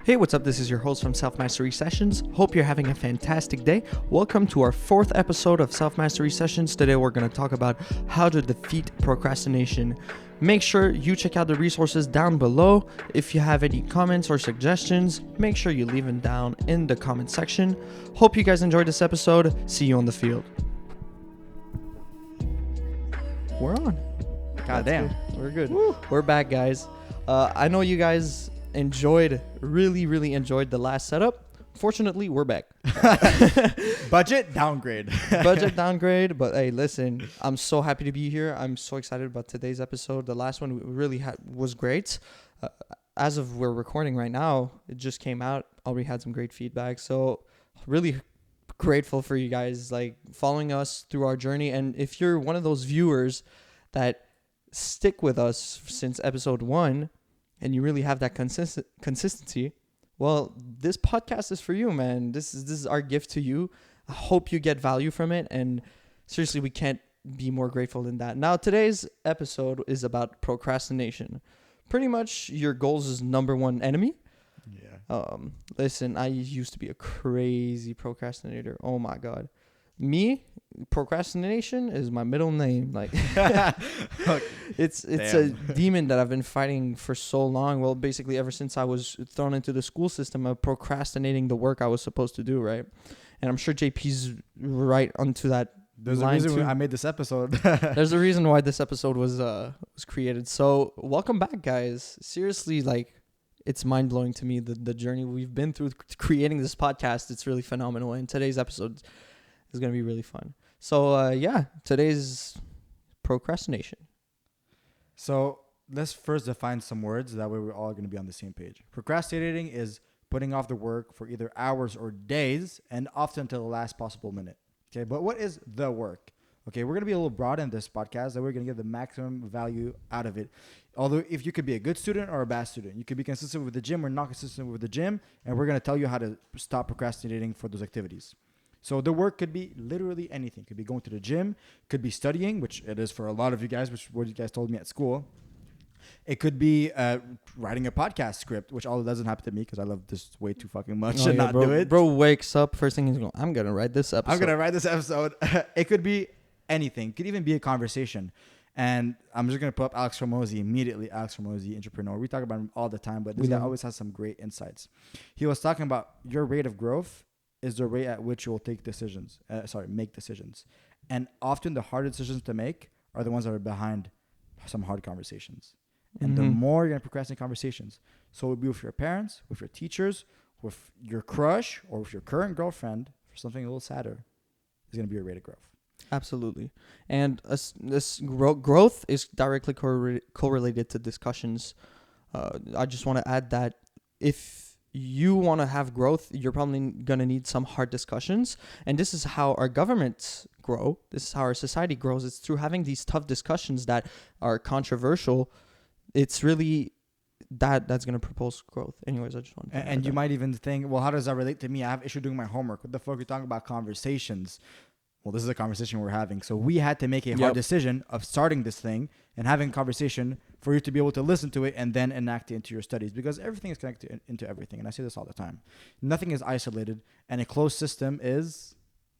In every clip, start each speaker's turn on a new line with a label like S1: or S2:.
S1: Hey, what's up? This is your host from Self Mastery Sessions. Hope you're having a fantastic day. Welcome to our 4th episode of Self Mastery Sessions. Today we're going to talk about how to defeat procrastination. Make sure you check out the resources down below. If you have any comments or suggestions, make sure you leave them down in the comment section. Hope you guys enjoyed this episode. See you on the field. We're on.
S2: God damn.
S1: We're good. Woo. We're back, guys. I know you guys really enjoyed the last setup. Fortunately, we're back.
S2: Budget downgrade.
S1: But hey, listen, I'm so happy to be here. I'm so excited about today's episode. The last one really was great. As of we're recording right now, it just came out. Already had some great feedback. So really grateful for you guys like following us through our journey. And if you're one of those viewers that stick with us since episode 1 and you really have that consistency, well, this podcast is for you, man. This is our gift to you. I hope you get value from it, and seriously, we can't be more grateful than that. Now, today's episode is about procrastination. Pretty much your goals' number one enemy. Yeah. Listen, I used to be a crazy procrastinator. Oh my God. Me, procrastination is my middle name. Like it's a demon that I've been fighting for so long. Well, basically ever since I was thrown into the school system of procrastinating the work I was supposed to do, right? And I'm sure JP's right onto that.
S2: There's a reason I made this episode.
S1: There's a reason why this episode was created. So welcome back, guys. Seriously, like it's mind blowing to me the journey we've been through creating this podcast. It's really phenomenal. And today's episode is going to be really fun. So, today's procrastination.
S2: So, let's first define some words. That way we're all going to be on the same page. Procrastinating is putting off the work for either hours or days and often until the last possible minute. Okay, but what is the work? Okay, we're going to be a little broad in this podcast that we're going to get the maximum value out of it. Although if you could be a good student or a bad student, you could be consistent with the gym or not consistent with the gym, and we're going to tell you how to stop procrastinating for those activities. So the work could be literally anything. Could be going to the gym, could be studying, which it is for a lot of you guys, which is what you guys told me at school. It could be writing a podcast script, which all doesn't happen to me because I love this way too fucking much and not do it.
S1: Bro wakes up, first thing he's going, I'm going to write this episode.
S2: It could be anything. It could even be a conversation. And I'm just going to put up Alex Ramosi immediately. Alex Ramosi, entrepreneur. We talk about him all the time, but this guy always has some great insights. He was talking about your rate of growth is the rate at which you will make decisions. And often the hard decisions to make are the ones that are behind some hard conversations. And the more you're going to procrastinate conversations. So it would be with your parents, with your teachers, with your crush, or with your current girlfriend for something a little sadder is going to be your rate of growth.
S1: Absolutely. And this growth is directly correlated to discussions. I just want to add that if you want to have growth, you're probably going to need some hard discussions. And this is how our governments grow. This is how our society grows. It's through having these tough discussions that are controversial. It's really that's going to propose growth. Anyways, I just want to
S2: And you might even think, well, how does that relate to me? I have issue doing my homework. What the fuck are you talking about conversations? Well, this is a conversation we're having. So we had to make a hard decision of starting this thing and having a conversation for you to be able to listen to it and then enact it into your studies, because everything is connected into everything. And I say this all the time. Nothing is isolated, and a closed system is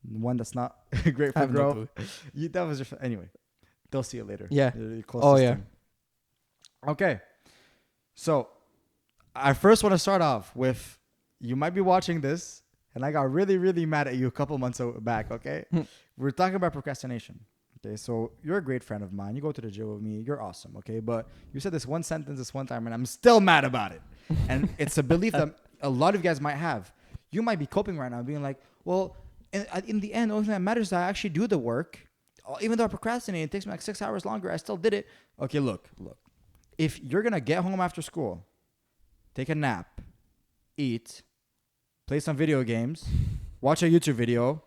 S2: one that's not great for growth. Anyway, they'll see it later.
S1: Yeah.
S2: System. Okay. So I first want to start off with, you might be watching this, and I got really mad at you a couple months back, okay? We're talking about procrastination, okay? So you're a great friend of mine. You go to the gym with me. You're awesome, okay? But you said this one sentence this one time, and I'm still mad about it. And it's a belief that a lot of you guys might have. You might be coping right now being like, well, in the end, the only thing that matters is that I actually do the work. Even though I procrastinate, it takes me like 6 hours longer, I still did it. Okay, look. If you're going to get home after school, take a nap, eat, play some video games, watch a YouTube video,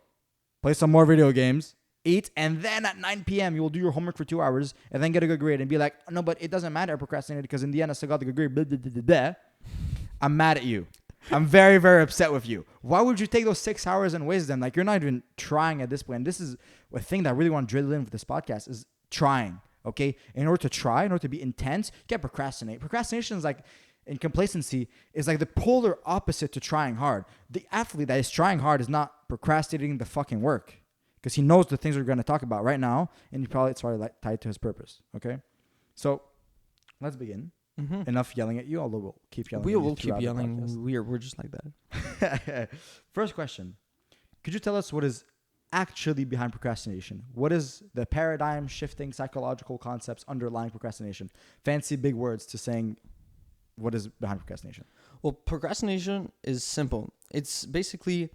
S2: play some more video games, eat, and then at 9 p.m. you will do your homework for 2 hours and then get a good grade and be like, no, but it doesn't matter, I procrastinated because in the end I still got the good grade. Blah, blah, blah, blah, blah. I'm mad at you. I'm very, very upset with you. Why would you take those 6 hours and waste them? Like, you're not even trying at this point. And this is a thing that I really want to drill in with this podcast is trying. Okay, in order to be intense, you can't procrastinate. Procrastination is like And complacency is like the polar opposite to trying hard. The athlete that is trying hard is not procrastinating the fucking work because he knows the things we're going to talk about right now, and it's probably like tied to his purpose. Okay, so let's begin.
S1: Mm-hmm.
S2: Enough yelling at you, although we'll keep yelling.
S1: We
S2: at you
S1: will keep
S2: throughout the
S1: yelling.
S2: podcast.
S1: We're just like that.
S2: First question: could you tell us what is actually behind procrastination? What is the paradigm shifting psychological concepts underlying procrastination? Fancy big words to saying what is behind procrastination.
S1: Well, procrastination is simple. It's basically,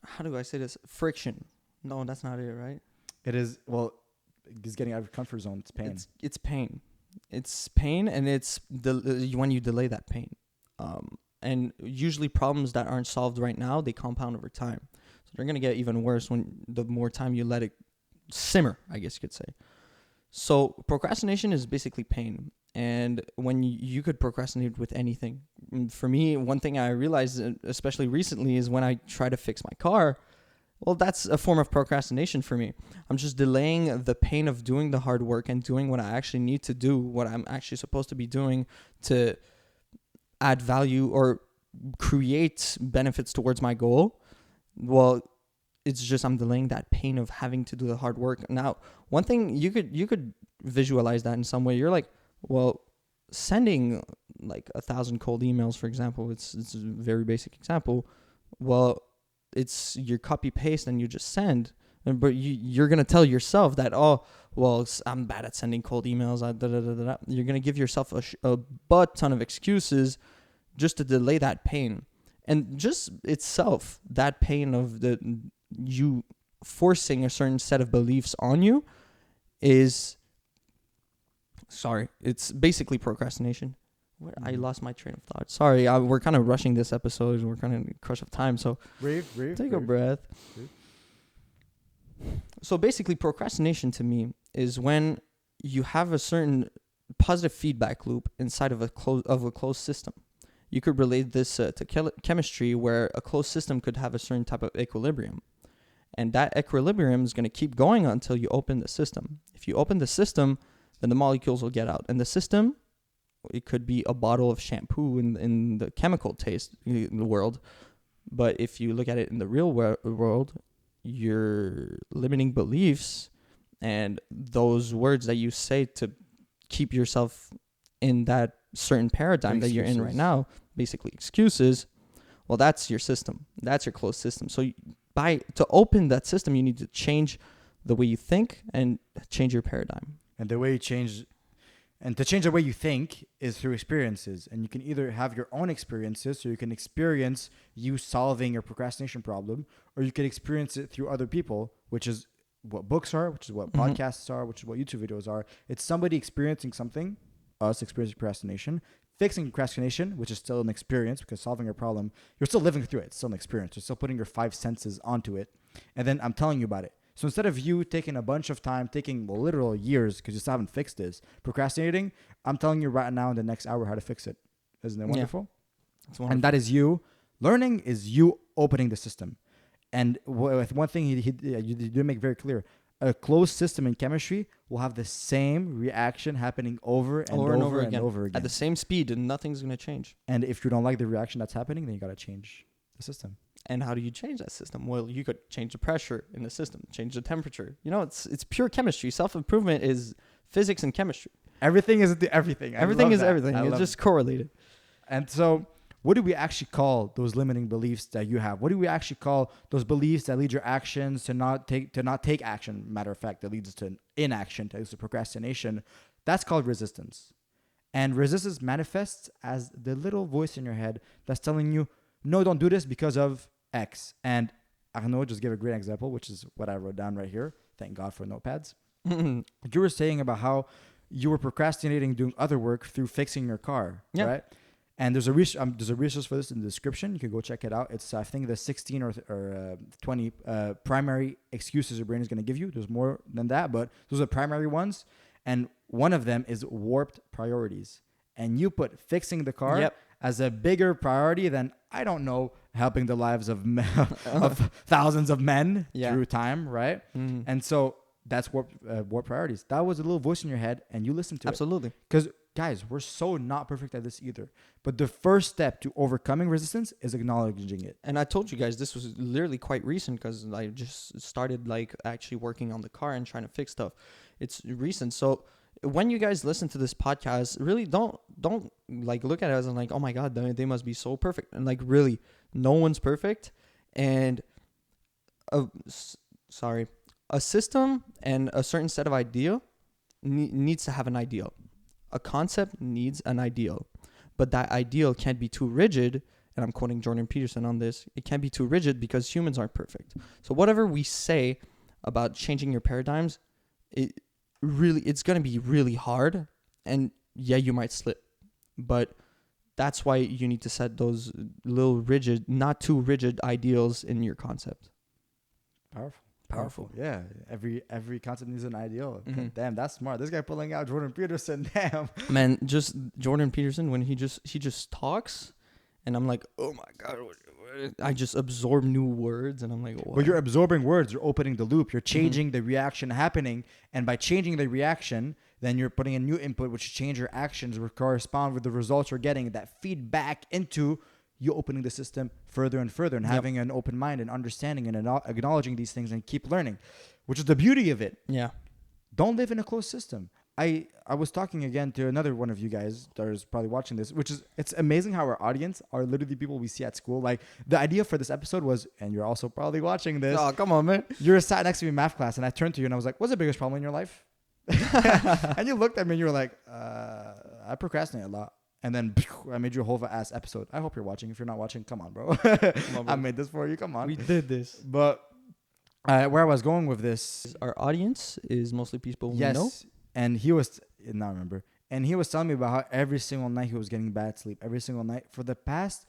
S1: how do I say this? Friction. No, that's not it, right?
S2: It is, well, it's getting out of your comfort zone. It's pain.
S1: It's pain. It's pain, and it's when you delay that pain. And usually problems that aren't solved right now, they compound over time. So they're going to get even worse when the more time you let it simmer, I guess you could say. So procrastination is basically pain. And when you could procrastinate with anything. For me, one thing I realized, especially recently, is when I try to fix my car. Well, that's a form of procrastination for me. I'm just delaying the pain of doing the hard work and doing what I actually need to do, what I'm actually supposed to be doing to add value or create benefits towards my goal. Well, it's just I'm delaying that pain of having to do the hard work. Now, one thing you could visualize that in some way. You're like, well, sending like 1,000 cold emails, for example, it's a very basic example. Well, it's your copy paste and you just send, but you're gonna tell yourself that, oh, well, I'm bad at sending cold emails. You're gonna give yourself a butt ton of excuses just to delay that pain, and just itself that pain of you forcing a certain set of beliefs on you is. Sorry, it's basically procrastination. I lost my train of thought. Sorry, we're kind of rushing this episode. We're kind of crush of time, so take a breath. So basically, procrastination to me is when you have a certain positive feedback loop inside of a closed system. You could relate this to chemistry, where a closed system could have a certain type of equilibrium, and that equilibrium is going to keep going until you open the system. If you open the system, then the molecules will get out. And the system, it could be a bottle of shampoo in the chemical taste in the world. But if you look at it in the real world, your limiting beliefs and those words that you say to keep yourself in that certain paradigm that you're in right now, basically excuses, well, that's your system. That's your closed system. So to open that system, you need to change the way you think and change your paradigm.
S2: And the way you change, and to change the way you think is through experiences. And you can either have your own experiences, so you can experience you solving your procrastination problem, or you can experience it through other people, which is what books are, which is what podcasts are, which is what YouTube videos are. It's somebody experiencing something, us experiencing procrastination, fixing procrastination, which is still an experience because solving a problem, you're still living through it. It's still an experience. You're still putting your 5 senses onto it. And then I'm telling you about it. So instead of you taking a bunch of time, taking literal years because you still haven't fixed this, procrastinating, I'm telling you right now in the next hour how to fix it. Isn't it wonderful?
S1: Yeah. It's wonderful.
S2: And that is you. Learning is you opening the system. And with one thing you did make very clear, a closed system in chemistry will have the same reaction happening over and over again.
S1: At the same speed, and nothing's going to change.
S2: And if you don't like the reaction that's happening, then you got to change the system.
S1: And how do you change that system? Well, you could change the pressure in the system, change the temperature. You know, it's pure chemistry. Self-improvement is physics and chemistry.
S2: Everything is everything.
S1: Everything is everything. It's just correlated.
S2: And so what do we actually call those limiting beliefs that you have? What do we actually call those beliefs that lead your actions to not take action? Matter of fact, that leads to inaction, that leads to procrastination. That's called resistance. And resistance manifests as the little voice in your head that's telling you, no, don't do this because of X. And Arnaud just gave a great example, which is what I wrote down right here. Thank God for notepads. You were saying about how you were procrastinating doing other work through fixing your car, right? And there's a resource for this in the description. You can go check it out. It's, I think, the 16 or 20 primary excuses your brain is going to give you. There's more than that, but those are the primary ones. And one of them is warped priorities. And you put fixing the car as a bigger priority than, I don't know, helping the lives of of thousands of men through time, right? And so that's warped priorities. That was a little voice in your head, and you listened to it.
S1: Absolutely.
S2: Because guys, we're so not perfect at this either. But the first step to overcoming resistance is acknowledging it.
S1: And I told you guys this was literally quite recent because I just started like actually working on the car and trying to fix stuff. It's recent. So when you guys listen to this podcast, really don't like look at it as like, oh my God, they must be so perfect. And like really, no one's perfect. And a system and a certain set of idea needs to have an ideal. A concept needs an ideal, but that ideal can't be too rigid. And I'm quoting Jordan Peterson on this. It can't be too rigid because humans aren't perfect. So whatever we say about changing your paradigms, it's going to be really hard. And yeah, you might slip, but that's why you need to set those little rigid, not too rigid ideals in your concept.
S2: Powerful. Yeah. Every concept needs an ideal. Mm-hmm. Damn, that's smart. This guy pulling out Jordan Peterson. Damn.
S1: Man, just Jordan Peterson, when he just talks, and I'm like, oh my God, I just absorb new words, and I'm like, what?
S2: Well, you're absorbing words. You're opening the loop. You're changing the reaction happening, and by changing the reaction, then you're putting a new input, which change your actions, which correspond with the results you're getting. That feedback into you opening the system further and further, and having an open mind and understanding and acknowledging these things and keep learning, which is the beauty of it.
S1: Yeah.
S2: Don't live in a closed system. I was talking again to another one of you guys that is probably watching this, which is, it's amazing how our audience are literally people we see at school. Like the idea for this episode was, and you're also probably watching this.
S1: Oh, come on, man.
S2: You're sat next to me in math class, and I turned to you and I was like, what's the biggest problem in your life? And you looked at me and you were like, I procrastinate a lot. And then I made you a whole ass episode. I hope you're watching. If you're not watching, come on, bro. I made this for you. Come on.
S1: We did this.
S2: But where I was going with this,
S1: our audience is mostly people we know.
S2: And he was, now I remember, and he was telling me about how every single night he was getting bad sleep. Every single night for the past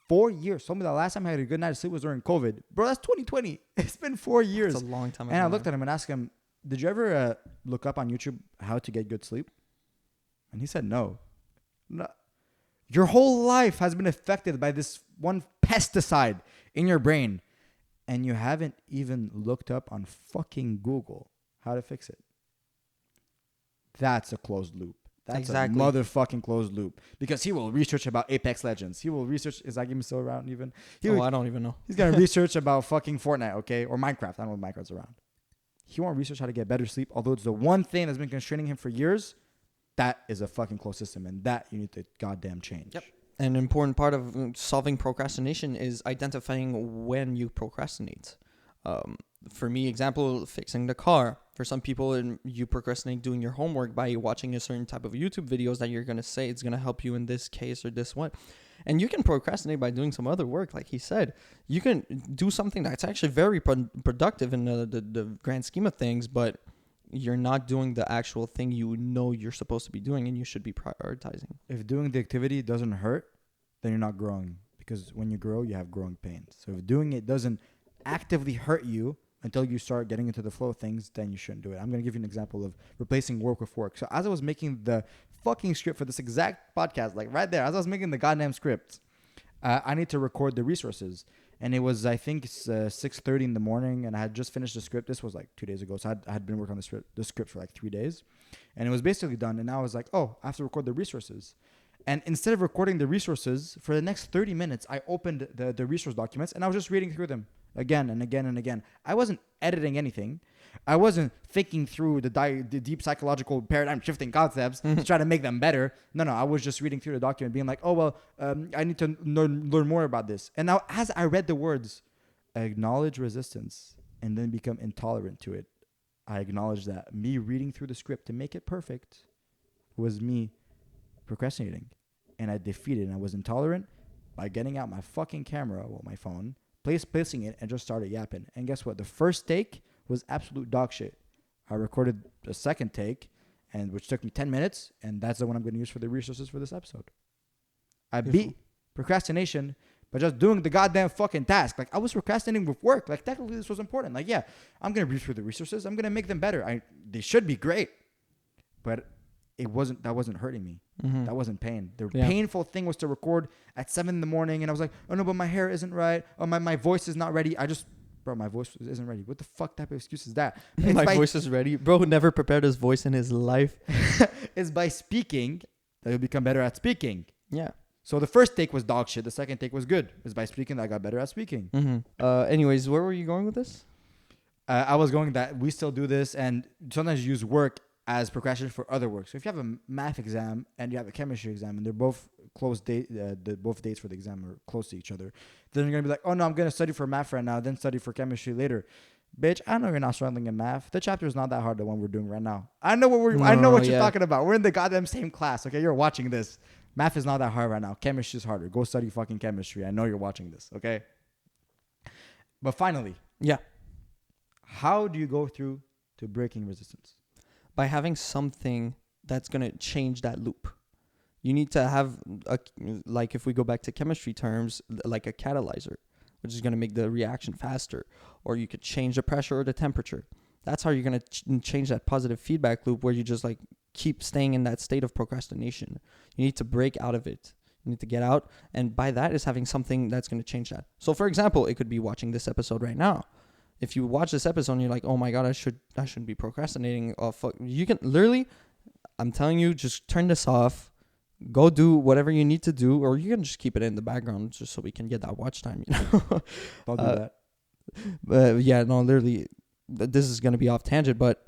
S2: 4 years. Told me the last time I had a good night of sleep was during COVID. Bro, that's 2020. It's been 4 years.
S1: It's a long time.
S2: And I looked at him and asked him, did you ever look up on YouTube how to get good sleep? And he said no. Your whole life has been affected by this one pesticide in your brain, and you haven't even looked up on fucking Google how to fix it. That's a closed loop. That's a motherfucking closed loop. Because he will research about Apex Legends. He will research, is that game still around even?
S1: I don't even know.
S2: He's going to research about fucking Fortnite, okay? Or Minecraft. I don't know if Minecraft's around. He won't research how to get better sleep, although it's the one thing that's been constraining him for years. That is a fucking closed system, and that you need to goddamn change.
S1: Yep. An important part of solving procrastination is identifying when you procrastinate. For me, example, fixing the car. For some people, you procrastinate doing your homework by watching a certain type of YouTube videos that you're going to say it's going to help you in this case or this one. And you can procrastinate by doing some other work. Like he said, you can do something that's actually very productive in the grand scheme of things, but you're not doing the actual thing you know you're supposed to be doing, and you should be prioritizing.
S2: If doing the activity doesn't hurt, then you're not growing, because when you grow, you have growing pains. So if doing it doesn't actively hurt you until you start getting into the flow of things, then you shouldn't do it. I'm going to give you an example of replacing work with work. So as I was making the fucking script for this exact podcast, like right there, as I was making the goddamn script, I need to record the resources. And it was, I think, 6:30 in the morning, and I had just finished the script. This was like 2 days ago, so I had been working on the script for like 3 days. And it was basically done, and now I was like, oh, I have to record the resources. And instead of recording the resources, for the next 30 minutes, I opened the resource documents, and I was just reading through them again and again and again. I wasn't editing anything. I wasn't thinking through the deep psychological paradigm shifting concepts to try to make them better. No, I was just reading through the document being like, oh, well, I need to learn more about this. And now as I read the words, acknowledge resistance and then become intolerant to it, I acknowledged that me reading through the script to make it perfect was me procrastinating. And I defeated and I was intolerant by getting out my fucking camera, my phone, placing it, and just started yapping. And guess what? The first take was absolute dog shit. I recorded the second take, and which took me 10 minutes, and that's the one I'm going to use for the resources for this episode. I beat procrastination by just doing the goddamn fucking task. Like, I was procrastinating with work. Like, technically this was important. Like, yeah, I'm going to read through the resources. I'm going to make them better. They should be great. But that wasn't hurting me. Mm-hmm. That wasn't pain. The painful thing was to record at 7 a.m, and I was like, oh no, but my hair isn't right. Oh, my voice is not ready. Bro, my voice isn't ready. What the fuck type of excuse is that?
S1: My voice is ready. Bro never prepared his voice in his life.
S2: It's by speaking that you'll become better at speaking.
S1: Yeah.
S2: So the first take was dog shit. The second take was good. It's by speaking that I got better at speaking.
S1: Anyways, where were you going with this?
S2: I was going that we still do this, and sometimes you use work as procrastination for other work. So if you have a math exam and you have a chemistry exam, and they're both both dates for the exam are close to each other, then you're gonna be like, oh no, I'm gonna study for math right now, then study for chemistry later. Bitch, I know you're not struggling in math. The chapter is not that hard, the one we're doing right now. I know what you're talking about. We're in the goddamn same class. Okay, you're watching this. Math is not that hard right now. Chemistry is harder. Go study fucking chemistry. I know you're watching this. Okay. But finally,
S1: Yeah.
S2: how do you go through to breaking resistance?
S1: By having something that's going to change that loop. You need to have, like if we go back to chemistry terms, like a catalyzer, which is going to make the reaction faster. Or you could change the pressure or the temperature. That's how you're going to change that positive feedback loop where you just like keep staying in that state of procrastination. You need to break out of it. You need to get out. And by that is having something that's going to change that. So for example, it could be watching this episode right now. If you watch this episode and you're like, oh my God, I shouldn't be procrastinating. Oh, fuck. You can literally, I'm telling you, just turn this off. Go do whatever you need to do, or you can just keep it in the background just so we can get that watch time, you know?
S2: I'll do that.
S1: But yeah, no, literally, this is going to be off tangent, but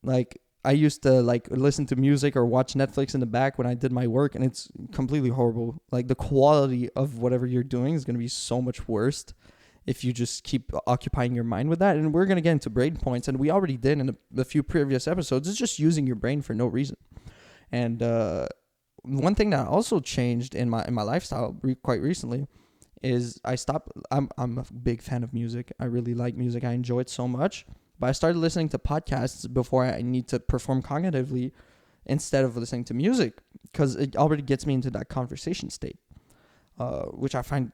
S1: like I used to like listen to music or watch Netflix in the back when I did my work, and it's completely horrible. Like the quality of whatever you're doing is going to be so much worse if you just keep occupying your mind with that. And we're going to get into brain points, and we already did in a few previous episodes. It's just using your brain for no reason. And one thing that also changed in my lifestyle quite recently is I stopped. I'm a big fan of music. I really like music. I enjoy it so much. But I started listening to podcasts before I need to perform cognitively instead of listening to music, because it already gets me into that conversation state, which I find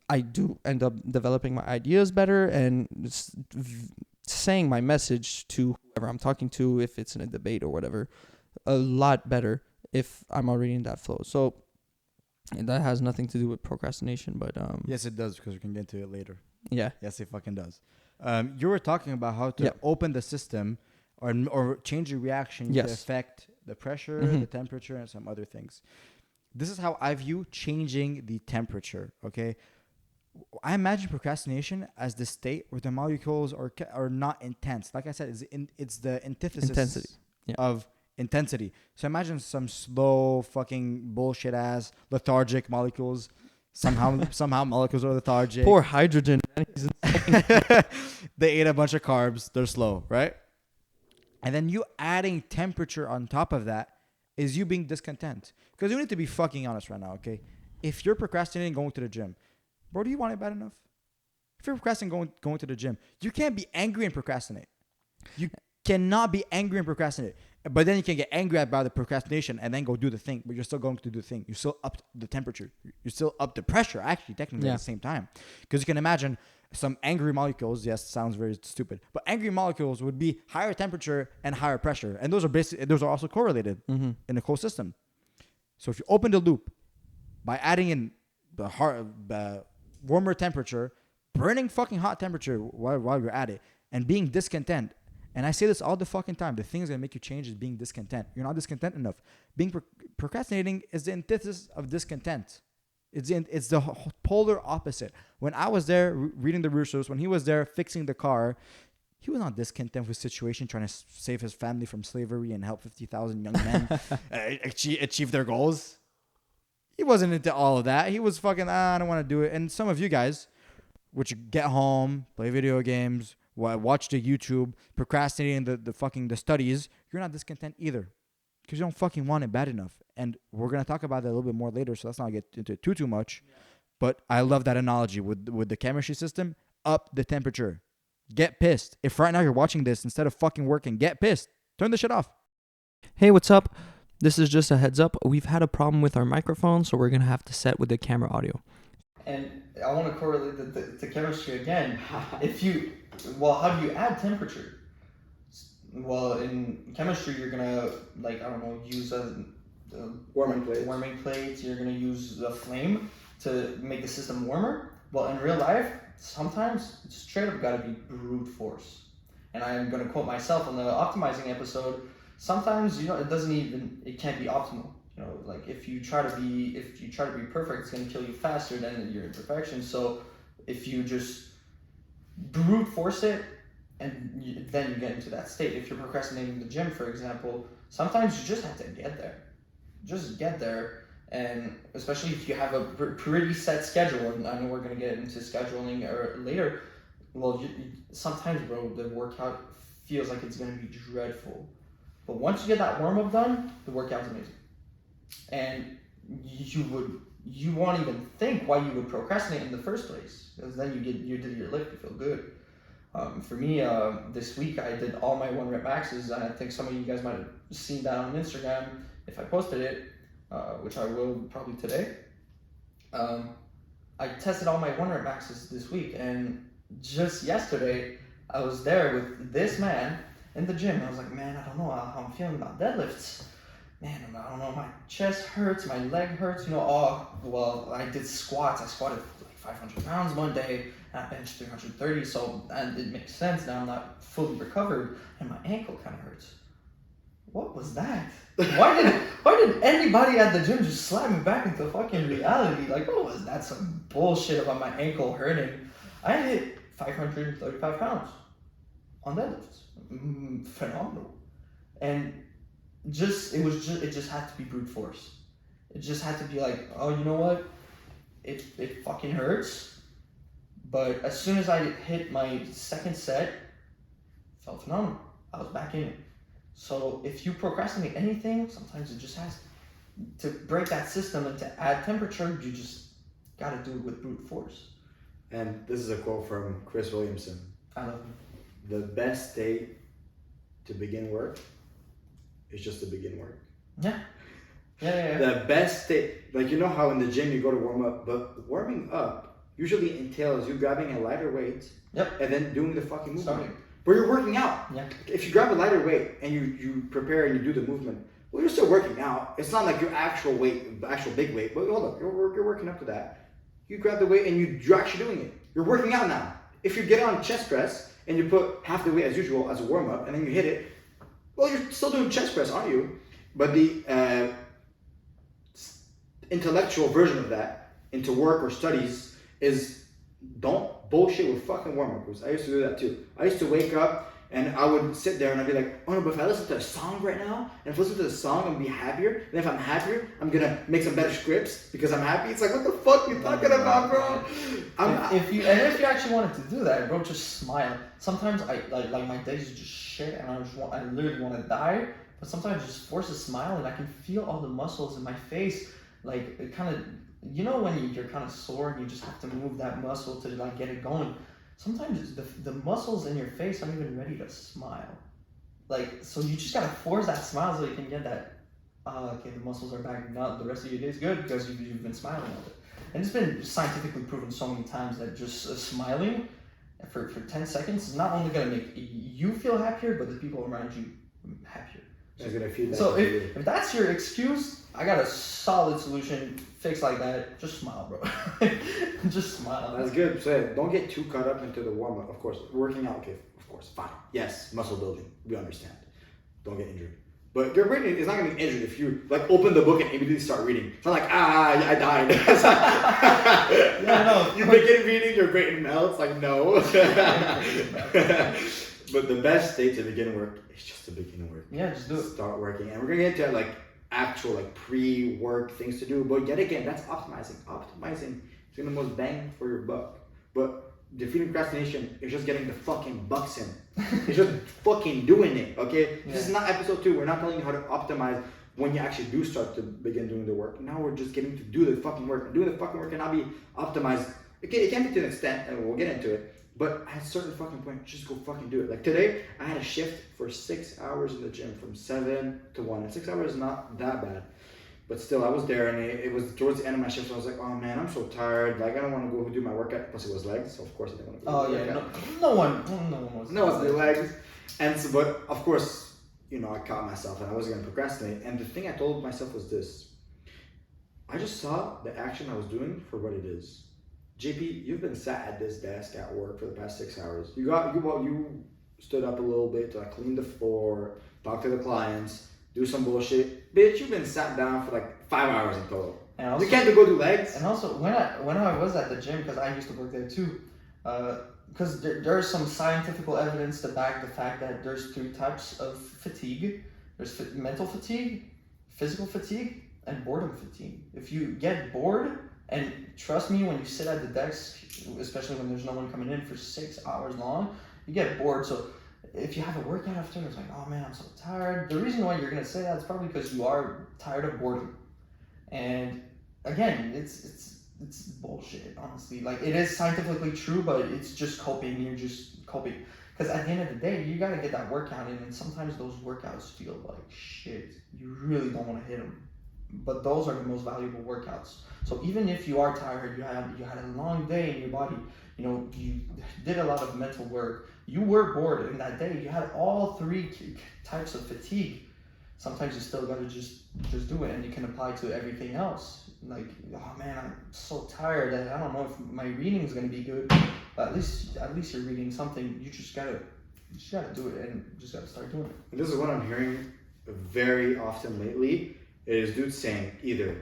S1: I do end up developing my ideas better and saying my message to whoever I'm talking to, if it's in a debate or whatever, a lot better if I'm already in that flow. So that has nothing to do with procrastination, but
S2: yes, it does, because we can get into it later.
S1: Yeah.
S2: Yes, it fucking does. You were talking about how to open the system or change your reaction to affect the pressure, the temperature, and some other things. This is how I view changing the temperature, okay? I imagine procrastination as the state where the molecules are not intense. Like I said, it's the antithesis of intensity. So imagine some slow fucking bullshit ass lethargic molecules. Somehow molecules are lethargic.
S1: Poor hydrogen.
S2: They ate a bunch of carbs. They're slow, right? And then you adding temperature on top of that is you being discontent. Because you need to be fucking honest right now, okay? If you're procrastinating going to the gym, bro, do you want it bad enough? If you're procrastinating going to the gym, you can't be angry and procrastinate. You cannot be angry and procrastinate. But then you can get angry about the procrastination and then go do the thing. But you're still going to do the thing. You're still up the temperature. You're still up the pressure, actually, technically, at the same time. Because you can imagine some angry molecules. Yes, sounds very stupid. But angry molecules would be higher temperature and higher pressure. And those are also correlated in a closed system. So if you open the loop by adding in the warmer temperature, burning fucking hot temperature while you're at it, and being discontent. And I say this all the fucking time. The thing that's going to make you change is being discontent. You're not discontent enough. Procrastinating is the antithesis of discontent. It's the polar opposite. When I was there reading the Russos, when he was there fixing the car, he was not discontent with the situation, trying to save his family from slavery and help 50,000 young men achieve their goals. He wasn't into all of that. He was fucking, I don't want to do it. And some of you guys, which get home, play video games, watch the YouTube, procrastinating the studies, you're not discontent either, because you don't fucking want it bad enough. And we're going to talk about that a little bit more later, so let's not get into it too much. But I love that analogy with the chemistry system. Up the temperature. Get pissed. If right now you're watching this, instead of fucking working, get pissed. Turn the shit off.
S1: Hey, what's up? This is just a heads up. We've had a problem with our microphone, so we're going to have to set with the camera audio. And I want to correlate the chemistry again. How do you add temperature? Well, in chemistry, you're going to, use warming plates. You're going to use the flame to make the system warmer. Well, in real life, sometimes it's straight up got to be brute force. And I'm going to quote myself on the optimizing episode. Sometimes, it can't be optimal. You know, like if you try to be perfect, it's gonna kill you faster than your imperfection. So if you just brute force it, and then you get into that state. If you're procrastinating in the gym, for example, sometimes you just have to get there. Just get there, and especially if you have a pretty set schedule, and I know we're gonna get into scheduling or later. Well, sometimes, bro, the workout feels like it's gonna be dreadful, but once you get that warm up done, the workout's amazing, and you won't even think why you would procrastinate in the first place, because then you did your lift, you feel good. For me, this week I did all my 1 rep maxes, and I think some of you guys might have seen that on Instagram if I posted it, which I will probably today. I tested all my 1 rep maxes this week, and just yesterday I was there with this man in the gym. I was like, man, I don't know how I'm feeling about deadlifts. Man, I don't know, my chest hurts, my leg hurts, well, I did squats. I squatted like 500 pounds one day, and I benched 330, and it makes sense now. I'm not fully recovered, and my ankle kind of hurts. What was that? Why did anybody at the gym just slap me back into fucking reality? Like, what was that? Some bullshit about my ankle hurting. I hit 535 pounds on deadlifts. Phenomenal. And it just had to be brute force. It just had to be like, oh, you know what? It fucking hurts. But as soon as I hit my second set, it felt phenomenal. I was back in it. So if you procrastinate anything, sometimes it just has to break that system and to add temperature. You just got to do it with brute force.
S2: And this is a quote from Chris Williamson.
S1: I love him.
S2: The best day to begin work is just to begin work.
S1: Yeah. Yeah.
S2: The best day, like, you know how in the gym you go to warm up, but warming up usually entails you grabbing a lighter weight, and then doing the fucking movement.
S1: Sorry.
S2: But you're working out.
S1: Yeah.
S2: If you grab a lighter weight and you prepare and you do the movement, well, you're still working out. It's not like your actual weight, actual big weight, but hold up, you're working up to that. You grab the weight and you're actually doing it. You're working out now. If you get on chest press and you put half the weight as usual as a warm up and then you hit it, well, you're still doing chest press, aren't you? But the intellectual version of that into work or studies is don't bullshit with fucking warm-uppers. I used to do that too. I used to wake up and I would sit there and I'd be like, oh no, but if I listen to a song right now, and if I listen to the song, I'm gonna be happier. And if I'm happier, I'm gonna make some better scripts because I'm happy. It's like, what the fuck are you talking about, bro?
S1: If you actually wanted to do that, bro, just smile. Sometimes I like my days are just shit, and I literally want to die. But sometimes I just force a smile, and I can feel all the muscles in my face, like it kind of. You know when you're kind of sore and you just have to move that muscle to like get it going. Sometimes the muscles in your face aren't even ready to smile. Like, so you just gotta force that smile so you can get that. Okay, the muscles are back. Now the rest of your day is good because you've been smiling all day. And it's been scientifically proven so many times that just smiling for 10 seconds is not only gonna make you feel happier, but the people around you happier. So if that's your excuse, I got a solid solution fix like that. Just smile, bro. Just smile.
S2: That's good. So don't get too caught up into the warm up. Of course, working out, okay, of course, fine. Yes, muscle building. We understand. Don't get injured. But your brain is not gonna be injured if you like open the book and immediately start reading. It's not like I died.
S1: Yeah, no.
S2: You begin reading, your brain melts. Like no. But the best day to begin work is just to begin work.
S1: Yeah, just do it.
S2: Start working, and we're gonna get into like actual like pre-work things to do. But yet again, that's optimizing. Optimizing is gonna the most bang for your buck. But defeating procrastination is just getting the fucking bucks in. It's just fucking doing it. Okay, This is not episode 2. We're not telling you how to optimize when you actually do start to begin doing the work. Now we're just getting to do the fucking work. And doing the fucking work cannot be optimized. Okay, it can be to an extent, and we'll get into it. But at a certain fucking point, just go fucking do it. Like today, I had a shift for 6 hours in the gym from 7 to 1. And 6 hours is not that bad. But still, I was there, and it was towards the end of my shift, so I was like, oh man, I'm so tired. Like, I don't want to go do my workout. Plus, it was legs, so of course I didn't want to go do my workout.
S1: No one was.
S2: No, it's the legs. And so, but of course, you know, I caught myself, and I wasn't going to procrastinate. And the thing I told myself was this. I just saw the action I was doing for what it is. JP, you've been sat at this desk at work for the past 6 hours. You stood up a little bit to clean the floor, talk to the clients, do some bullshit.
S3: bitch, you've been sat down for like 5 hours in total.
S1: And also,
S3: You can't go do legs.
S1: And also, when I was at the gym, because I used to work there too, because there's some scientific evidence to back the fact that there's 3 types of fatigue. There's mental fatigue, physical fatigue, and boredom fatigue. If you get bored, and trust me, when you sit at the desk, especially when there's no one coming in for 6 hours long, you get bored. So if you have a workout after, it's like, oh man, I'm so tired. The reason why you're gonna say that is probably because you are tired of boredom. And again, it's bullshit, honestly. Like, it is scientifically true, but it's just coping. You're just coping. Because at the end of the day, you gotta get that workout in, and sometimes those workouts feel like shit. You really don't want to hit them. But those are the most valuable workouts. So even if you are tired, you had a long day in your body, you did a lot of mental work, you were bored in that day, you had all 3 types of fatigue, sometimes you still gotta just do it, and you can apply to everything else. Like, oh man, I'm so tired, I don't know if my reading is gonna be good, but at least you're reading something. You just gotta do it, and just gotta start doing it.
S3: And this is what I'm hearing very often lately. It is dudes saying either,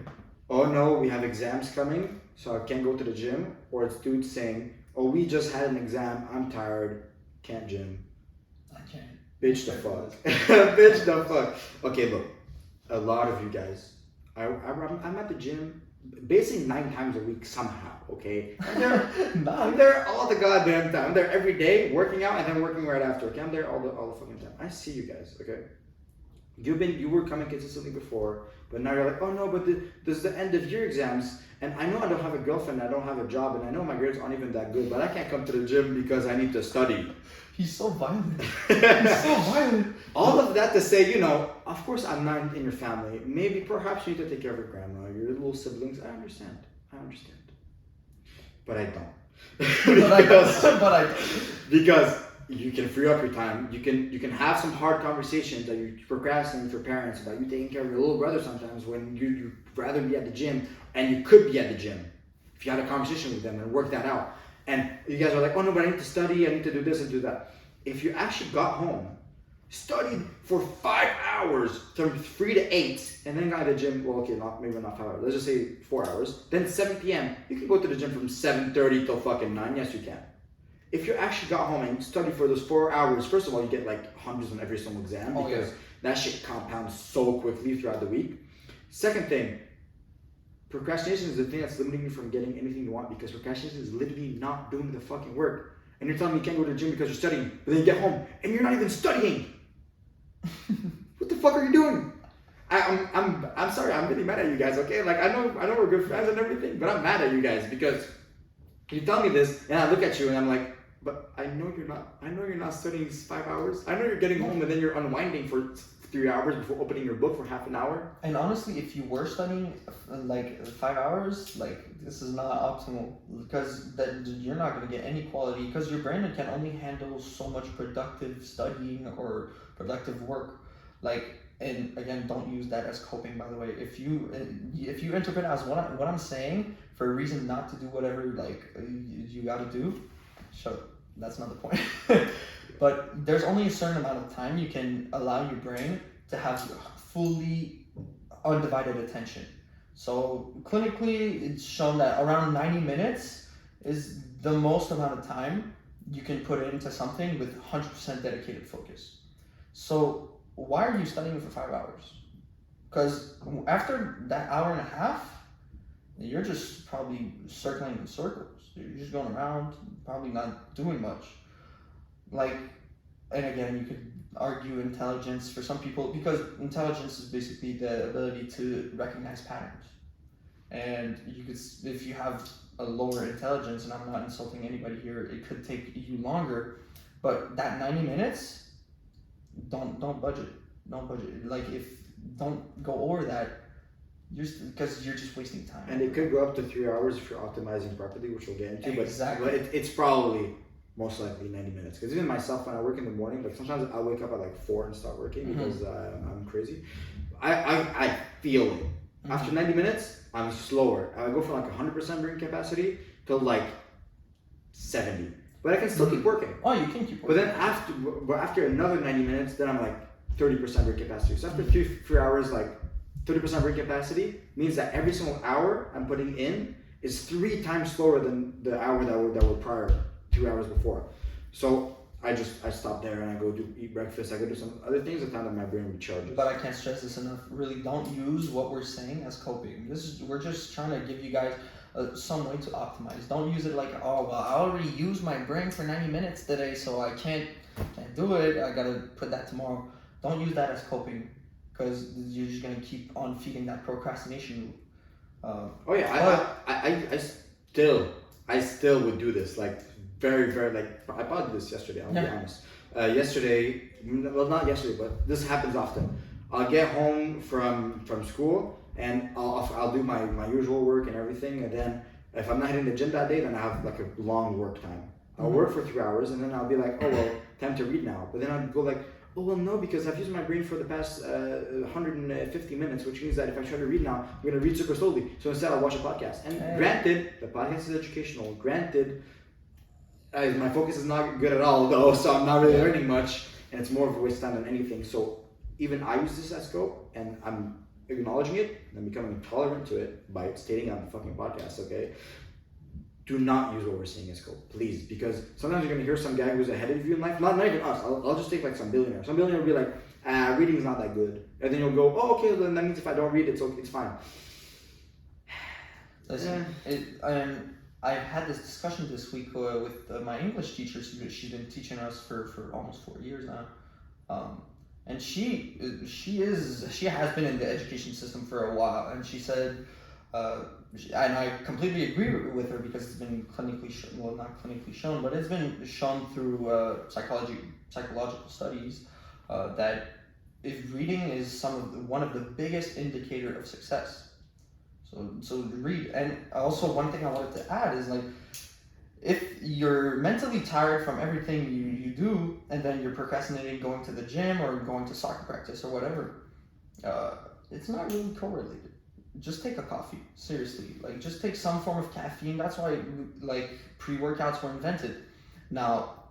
S3: oh no, we have exams coming, so I can't go to the gym, or it's dudes saying, oh, we just had an exam, I'm tired, can't gym.
S1: I can't.
S3: Bitch the fuck. Bitch the fuck. Okay, look, a lot of you guys, I'm at the gym basically 9 times a week somehow, okay? I'm there all the goddamn time. I'm there every day, working out, and then working right after, okay? I'm there all the fucking time. I see you guys, okay? You were coming consistently before, but now you're like, oh no, but this is the end of year exams, and I know I don't have a girlfriend, I don't have a job, and I know my grades aren't even that good, but I can't come to the gym because I need to study.
S1: He's so violent. He's so violent.
S3: All of that to say, of course I'm not in your family. Maybe perhaps you need to take care of your grandma, your little siblings. I understand. But I don't. Because you can free up your time. You can have some hard conversations that you procrastinate with your parents about you taking care of your little brother sometimes when you'd rather be at the gym, and you could be at the gym if you had a conversation with them and work that out. And you guys are like, oh no, but I need to study, I need to do this and do that. If you actually got home, studied for 5 hours from 3 to 8, and then got to the gym, well, okay, maybe not 5 hours, let's just say 4 hours, then 7 p.m., you can go to the gym from 7:30 till fucking 9, yes you can. If you actually got home and studied for those 4 hours, first of all, you get like hundreds on every single exam because that shit compounds so quickly throughout the week. Second thing, procrastination is the thing that's limiting you from getting anything you want, because procrastination is literally not doing the fucking work. And you're telling me you can't go to the gym because you're studying, but then you get home and you're not even studying. What the fuck are you doing? I'm sorry, I'm really mad at you guys, okay? Like, I know we're good friends and everything, but I'm mad at you guys because you tell me this and I look at you and I'm like, but I know you're not studying 5 hours. I know you're getting home and then you're unwinding for 3 hours before opening your book for half an hour.
S1: And honestly, if you were studying like 5 hours, like, this is not optimal, because you're not going to get any quality, because your brain can only handle so much productive studying or productive work. Like, and again, don't use that as coping, by the way. If you interpret it as what I'm saying for a reason not to do whatever like you got to do, so that's not the point. But there's only a certain amount of time you can allow your brain to have fully undivided attention. So clinically, it's shown that around 90 minutes is the most amount of time you can put into something with 100% dedicated focus. So why are you studying for 5 hours? Because after that hour and a half, you're just probably circling in circles. You're just going around, probably not doing much. Like, and again, you could argue intelligence for some people, because intelligence is basically the ability to recognize patterns. And you could, if you have a lower intelligence, and I'm not insulting anybody here, it could take you longer, but that 90 minutes, don't budget. Like, don't go over that, because you're just wasting time.
S3: And it could go up to 3 hours if you're optimizing properly, which we'll get into.
S1: Exactly.
S3: But it's probably most likely 90 minutes. Because even myself, when I work in the morning, like sometimes I wake up at like 4 and start working because I'm crazy. I feel it. After 90 minutes, I'm slower. I go from like 100% brain capacity to like 70. But I can still keep working.
S1: Oh, you can keep working.
S3: But then after another 90 minutes, then I'm like 30% brain capacity. So after 3 hours, like 30% brain capacity means that every single hour I'm putting in is 3 times slower than the hour that were prior, 2 hours before. So I stop there and I go eat breakfast. I go do some other things. The time that my brain recharges.
S1: But I can't stress this enough. Really, don't use what we're saying as coping. We're just trying to give you guys some way to optimize. Don't use it like, oh well, I already used my brain for 90 minutes today, so I can't do it. I gotta put that tomorrow. Don't use that as coping, because you're just gonna keep on feeding that procrastination loop.
S3: I still would do this, like very, very, like I probably did this yesterday, I'll be honest. Not yesterday, but this happens often. I'll get home from school and I'll do my usual work and everything, and then if I'm not hitting the gym that day, then I have like a long work time. I'll work for 3 hours and then I'll be like, oh well, time to read now. But then I'll go like, oh well, no, because I've used my brain for the past 150 minutes, which means that if I try to read now, I'm going to read super slowly. So instead, I'll watch a podcast. And granted, the podcast is educational. Granted, my focus is not good at all, though, so I'm not really learning much, and it's more of a waste of time than anything. So even I use this as scope, and I'm acknowledging it, and I'm becoming intolerant to it by stating on the fucking podcast, okay? Do not use what we're saying as scope, please, because sometimes you're gonna hear some guy who's ahead of you in life, not even us. I'll just take like some billionaire. Some billionaire will be like, reading is not that good, and then you'll go, oh okay, then that means if I don't read it, it's fine.
S1: Listen, I've had this discussion this week with my English teacher. She's been teaching us for almost 4 years now, and she has been in the education system for a while, and she said. And I completely agree with her because it's been clinically shown, well, not clinically shown, but it's been shown through psychological studies that if reading is one of the biggest indicator of success. So read. And also one thing I wanted to add is like, if you're mentally tired from everything you do, and then you're procrastinating going to the gym or going to soccer practice or whatever, it's not really correlated. Just take a coffee, seriously. Like, just take some form of caffeine. That's why, like, pre-workouts were invented. Now,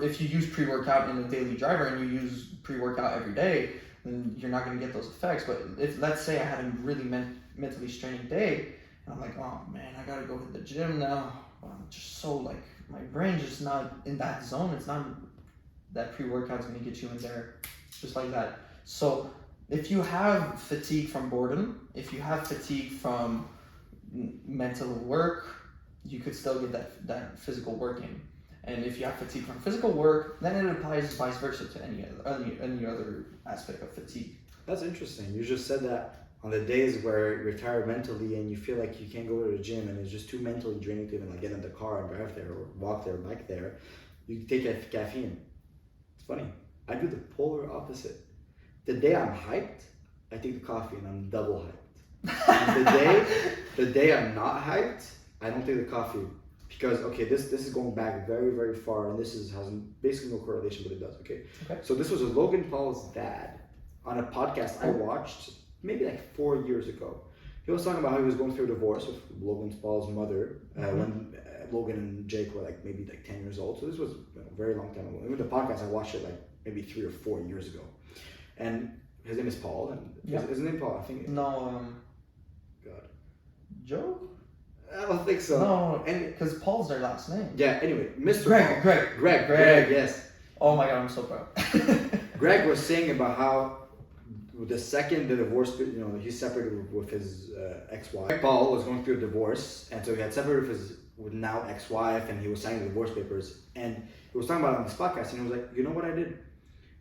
S1: if you use pre-workout in a daily driver and you use pre-workout every day, then you're not going to get those effects. But if, let's say I had a really mentally straining day, and I'm like, oh man, I got to go hit the gym now. I'm just so, like, my brain's just not in that zone. It's not, that pre-workout's going to get you in there, just like that. So, if you have fatigue from boredom, if you have fatigue from mental work, you could still get that physical work in. And if you have fatigue from physical work, then it applies vice versa to any other aspect of fatigue.
S3: That's interesting. You just said that on the days where you're tired mentally and you feel like you can't go to the gym and it's just too mentally draining to even like get in the car and drive there or walk there or bike there, you take caffeine. It's funny. I do the polar opposite. The day I'm hyped, I take the coffee and I'm double hyped. And the day I'm not hyped, I don't take the coffee because this is going back very, very far, and this has basically no correlation, but it does. Okay. So this was Logan Paul's dad on a podcast I watched maybe like 4 years ago. He was talking about how he was going through a divorce with Logan Paul's mother when Logan and Jake were like maybe like 10 years old. So this was a very long time ago. Even the podcast I watched it like maybe 3 or 4 years ago. And his name is Paul, and is his name Paul? I think.
S1: No.
S3: God.
S1: Joe?
S3: I don't think so.
S1: No, because Paul's their last name.
S3: Yeah. Anyway, Mr.
S1: Greg.
S3: Yes.
S1: Oh my God, I'm so proud.
S3: Greg was saying about how the second the divorce, he separated with his ex-wife. Paul was going through a divorce, and so he had separated with now ex-wife, and he was signing the divorce papers, and he was talking about it on this podcast, and he was like, you know what I did?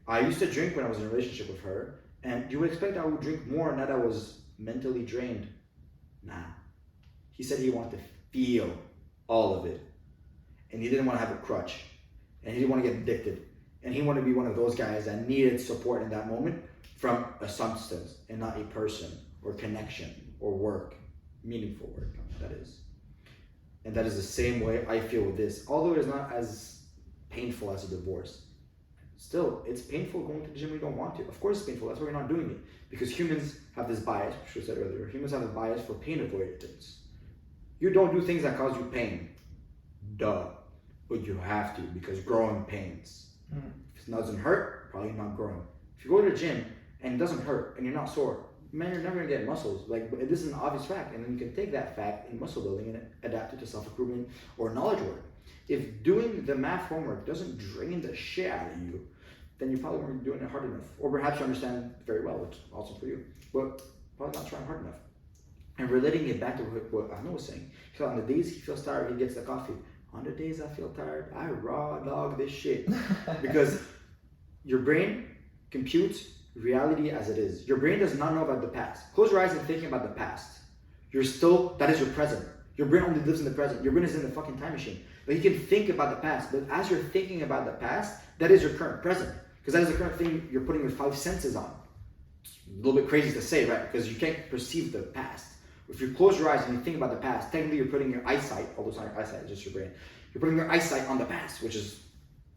S3: I used to drink when I was in a relationship with her, and you would expect I would drink more now that I was mentally drained. Nah. He said he wanted to feel all of it, and he didn't want to have a crutch, and he didn't want to get addicted, and he wanted to be one of those guys that needed support in that moment from a substance and not a person or connection or work, meaningful work, that is. And that is the same way I feel with this, although it is not as painful as a divorce. Still, it's painful going to the gym when you don't want to. Of course it's painful, that's why you're not doing it. Because humans have this bias, which was said earlier, humans have a bias for pain avoidance. You don't do things that cause you pain. Duh. But you have to, because growing pains. If it doesn't hurt, probably not growing. If you go to the gym and it doesn't hurt and you're not sore, man, you're never gonna get muscles. Like, this is an obvious fact, and then you can take that fact in muscle building and adapt it to self-improvement or knowledge work. If doing the math homework doesn't drain the shit out of you, then you probably weren't doing it hard enough. Or perhaps you understand very well, which is awesome for you, but probably not trying hard enough. And relating it back to what Arnaud was saying, so on the days he feels tired, he gets the coffee. On the days I feel tired, I raw dog this shit. Because your brain computes reality as it is. Your brain does not know about the past. Close your eyes and thinking about the past. That is your present. Your brain only lives in the present. Your brain is in the fucking time machine. But you can think about the past. But as you're thinking about the past, that is your current present. Because that is the current thing you're putting your 5 senses on. It's a little bit crazy to say, right? Because you can't perceive the past. If you close your eyes and you think about the past, technically you're putting your eyesight, although it's not your eyesight, it's just your brain. You're putting your eyesight on the past, which is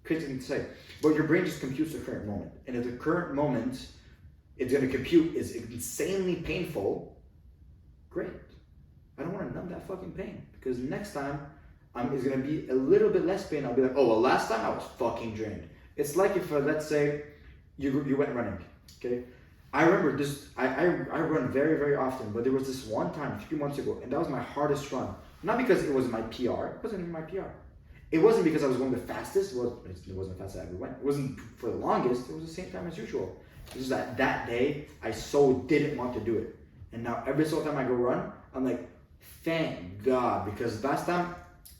S3: crazy thing to say. But your brain just computes the current moment. And if the current moment it's going to compute is insanely painful, great. I don't want to numb that fucking pain. Because next time, it's going to be a little bit less pain. I'll be like, oh, well, last time I was fucking drained. It's like if, let's say, you went running, okay? I remember this, I run very, very often, but there was this one time a few months ago, and that was my hardest run. Not because it was my PR, it wasn't even my PR. It wasn't because I was going the fastest, it wasn't the fastest I ever went. It wasn't for the longest, it was the same time as usual. It was that day, I so didn't want to do it. And now every single time I go run, I'm like, thank God, because last time,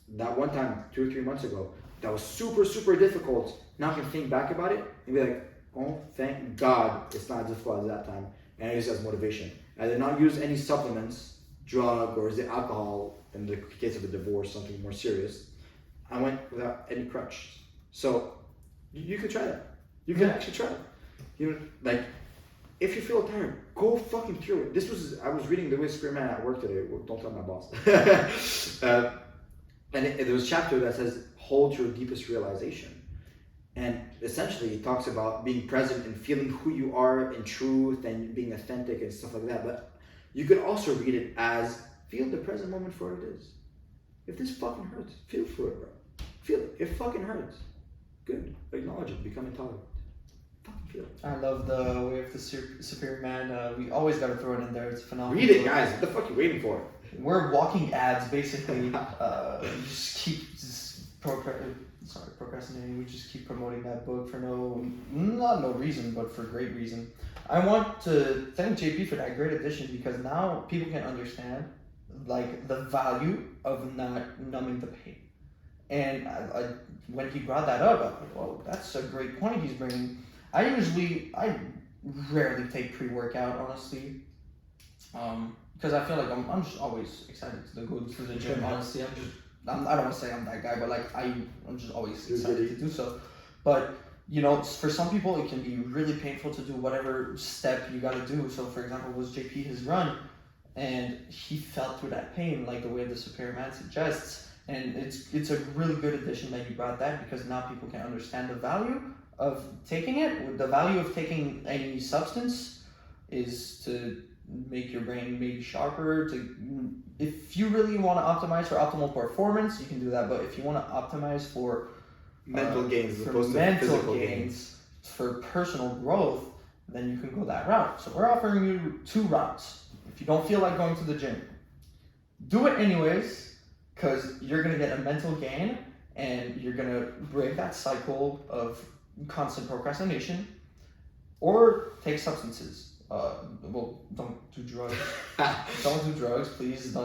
S3: that one time, 2 or 3 months ago, that was super, super difficult. Now I can think back about it and be like, oh, thank God it's not as difficult as that time. And I use it as motivation. I did not use any supplements, drug, or is it alcohol, in the case of a divorce, something more serious. I went without any crutch. So, you could try that. You can actually try it. You know, like, if you feel tired, go fucking through it. I was reading The Way Spearman at work today. Well, don't tell my boss. And there was a chapter that says, hold your deepest realization. And essentially, it talks about being present and feeling who you are in truth and being authentic and stuff like that. But you could also read it as, feel the present moment for what it is. If this fucking hurts, feel for it, bro. Feel it. It fucking hurts. Good. Acknowledge it. Become intolerant. Fucking feel it.
S1: I love the Way of the Superior Man. We always got to throw it in there. It's phenomenal.
S3: Read it, guys. What the fuck are you waiting for?
S1: We're walking ads, basically. Just keep procrastinating. We just keep promoting that book for no reason, but for great reason. I want to thank JP for that great addition, because now people can understand like the value of not numbing the pain. And when he brought that up, I was like, well, that's a great point he's bringing. I rarely take pre-workout, honestly, because I feel like I'm just always excited to go to the gym. Honestly, I don't want to say I'm that guy, but like I'm just always excited to do so. But you know, for some people, it can be really painful to do whatever step you got to do. So, for example, was JP his run, and he felt through that pain, like the Way of the Superior Man suggests. And it's a really good addition that you brought that, because now people can understand the value of taking it. The value of taking any substance is to make your brain maybe sharper. If you really want to optimize for optimal performance, you can do that. But if you want to optimize for
S3: mental gains as opposed to physical gains,
S1: for personal growth, then you can go that route. So we're offering you 2 routes. If you don't feel like going to the gym, do it anyways, because you're going to get a mental gain and you're going to break that cycle of constant procrastination. Or take substances. Well, don't do drugs. Don't do drugs, please.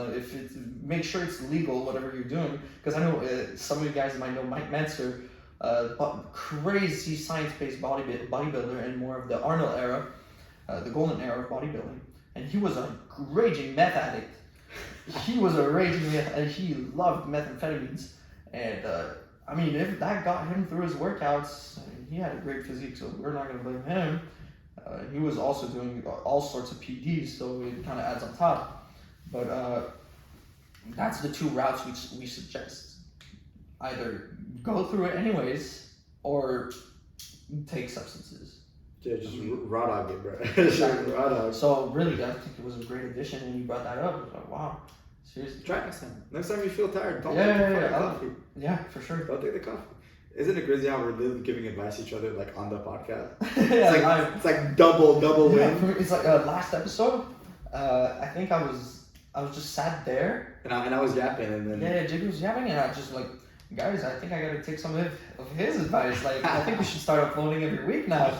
S1: Make sure it's legal, whatever you're doing. Because I know some of you guys might know Mike Mentzer, crazy science-based bodybuilder, and more of the Arnold era, the golden era of bodybuilding. And he was a raging meth addict. He was a raging meth, and he loved methamphetamines. And I mean, if that got him through his workouts, he had a great physique, so we're not going to blame him. He was also doing all sorts of PEDs, so it kind of adds on top. But that's the 2 routes we suggest. Either go through it anyways, or take substances.
S3: Yeah, just raw dog it, bro.
S1: Exactly.
S3: Raw dog.
S1: So really, I think it was a great addition, and you brought that up. I was like, wow, seriously.
S3: Try it next time. Next time you feel tired, don't
S1: take
S3: the coffee.
S1: Yeah, for sure.
S3: Don't take the coffee. Isn't it crazy how we're literally giving advice to each other like on the podcast?
S1: Yeah,
S3: It's like double
S1: yeah,
S3: win.
S1: it's like last episode. I think I was just sat there.
S3: And I was yapping, and then
S1: Yeah, JP was yapping, and I just like, guys, I think I gotta take some of his advice. Like, I think we should start uploading every week now.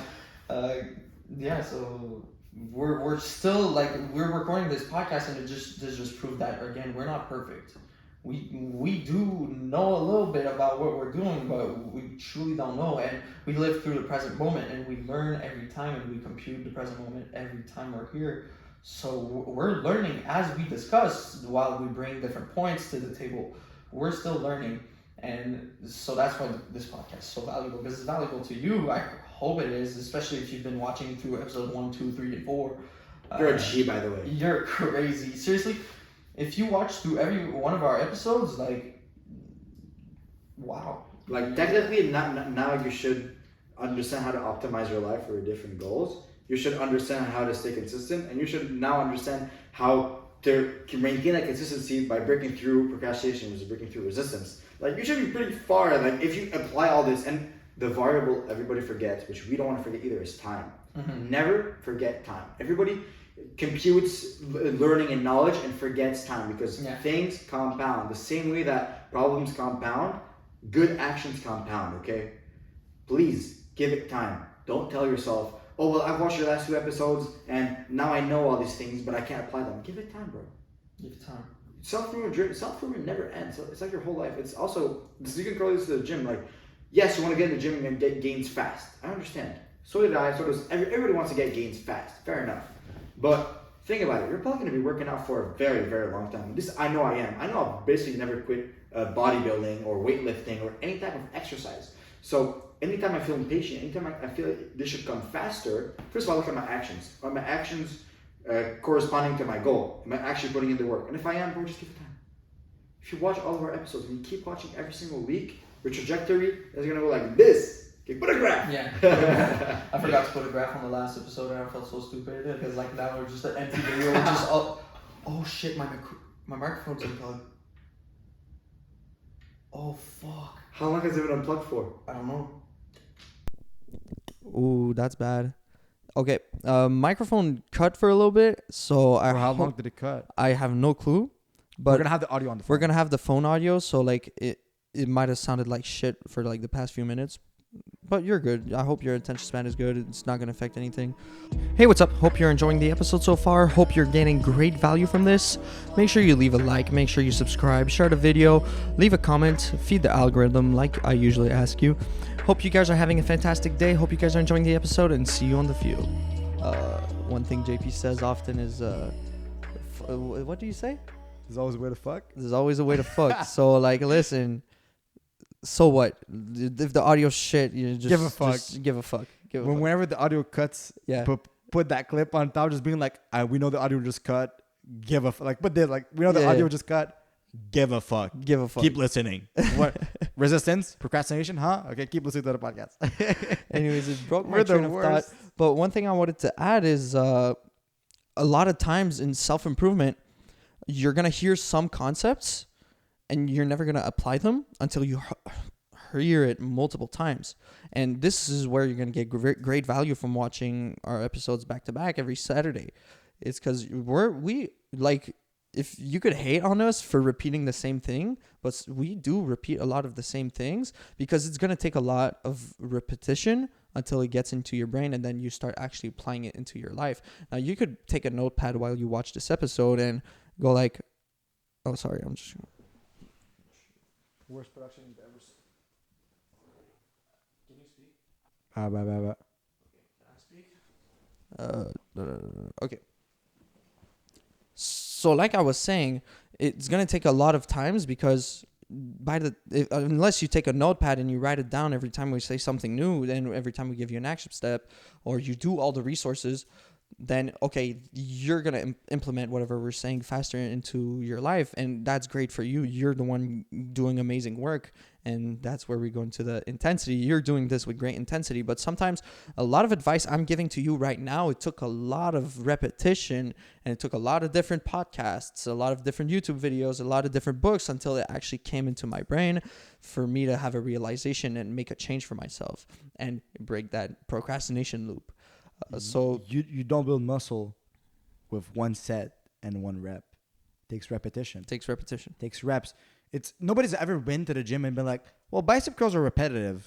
S1: Yeah, so we're still like we're recording this podcast, and this just proved that again we're not perfect. We do know a little bit about what we're doing, but we truly don't know, and we live through the present moment, and we learn every time, and we compute the present moment every time we're here. So we're learning as we discuss while we bring different points to the table. We're still learning, and so that's why this podcast is so valuable, because it's valuable to you. I hope it is, especially if you've been watching through episode 1, 2, 3, and 4.
S3: you're a G, by the way.
S1: You're crazy. Seriously, if you watch through every one of our episodes, like, wow.
S3: Like technically, now you should understand how to optimize your life for different goals. You should understand how to stay consistent, and you should now understand how to maintain that consistency by breaking through procrastination, which is breaking through resistance. Like you should be pretty far. Like if you apply all this, and the variable everybody forgets, which we don't want to forget either, is time.
S1: Mm-hmm.
S3: Never forget time. Everybody computes learning and knowledge and forgets time, because things compound. The same way that problems compound, good actions compound, okay? Please give it time. Don't tell yourself, oh, well, I've watched your last 2 episodes and now I know all these things, but I can't apply them. Give it time, bro.
S1: Give it time.
S3: Self-improvement never ends. It's like your whole life. It's also, you can call this to the gym. Like, yes, you want to get in the gym and get gains fast. I understand. So did I. So does everybody wants to get gains fast. Fair enough. But think about it. You're probably going to be working out for a very, very long time. This I know I am. I know I'll basically never quit bodybuilding or weightlifting or any type of exercise. So anytime I feel impatient, anytime I feel like this should come faster, first of all, look at my actions. Are my actions corresponding to my goal? Am I actually putting in the work? And if I am, bro, just give it time. If you watch all of our episodes and you keep watching every single week, your trajectory is going to go like this. Okay, put a graph.
S1: Yeah. I forgot to put a graph on the last episode, and I felt so stupid because like that was just an empty video. Just oh shit, my microphone's unplugged. Oh fuck.
S3: How long has it been unplugged for?
S1: I don't know.
S2: Ooh, that's bad. Okay, microphone cut for a little bit, so
S4: how long did it cut?
S2: I have no clue, but
S4: We're gonna have the audio on the phone.
S2: we're gonna have the phone audio, so like it might have sounded like shit for like the past few minutes, but you're good. I hope your attention span is good. It's not gonna affect anything. Hey, what's up? Hope you're enjoying the episode so far. Hope you're getting great value from this. Make sure you leave a like, make sure you subscribe, share the video, leave a comment, feed the algorithm like I usually ask you. Hope you guys are having a fantastic day. Hope you guys are enjoying the episode, and see you on the field. One thing JP says often is, what do you say?
S4: There's always a way to fuck.
S2: There's always a way to fuck. So like, listen. So what? If the audio's shit, you just
S4: Give a fuck.
S2: Just give a fuck. Give a fuck.
S4: Whenever the audio cuts,
S2: Yeah.
S4: put that clip on top, just being like, we know the audio just cut. Give a fuck. Like, but like, we know the
S2: Yeah,
S4: audio
S2: yeah.
S4: just cut. Give a fuck.
S2: Give a fuck.
S4: Keep listening. What? Resistance? Procrastination? Huh? Okay, keep listening to the podcast.
S2: Anyways, it broke my
S4: We're the
S2: train of thought.
S4: worst.
S2: But one thing I wanted to add is a lot of times in self-improvement, you're going to hear some concepts and you're never going to apply them until you hear it multiple times. And this is where you're going to get great value from watching our episodes back to back every Saturday. It's because we like, if you could hate on us for repeating the same thing, but we do repeat a lot of the same things because it's going to take a lot of repetition until it gets into your brain, and then you start actually applying it into your life. Now, you could take a notepad while you watch this episode and go like, oh, sorry, I'm just...
S4: Worst production you've ever seen.
S1: Can you speak?
S4: Bye.
S1: Can I speak?
S2: Okay. So like I was saying, it's going to take a lot of times because unless you take a notepad and you write it down every time we say something new, then every time we give you an action step, or you do all the resources,
S1: then okay, you're going to implement whatever we're saying faster into your life. And that's great for you. You're the one doing amazing work. And that's where we go into the intensity. You're doing this with great intensity. But sometimes a lot of advice I'm giving to you right now, it took a lot of repetition, and it took a lot of different podcasts, a lot of different YouTube videos, a lot of different books until it actually came into my brain for me to have a realization and make a change for myself and break that procrastination loop. So
S2: you don't build muscle with one set and one rep. It takes repetition.
S1: it takes repetition.
S2: Takes reps. It's nobody's ever been to the gym and been like, well, bicep curls are repetitive.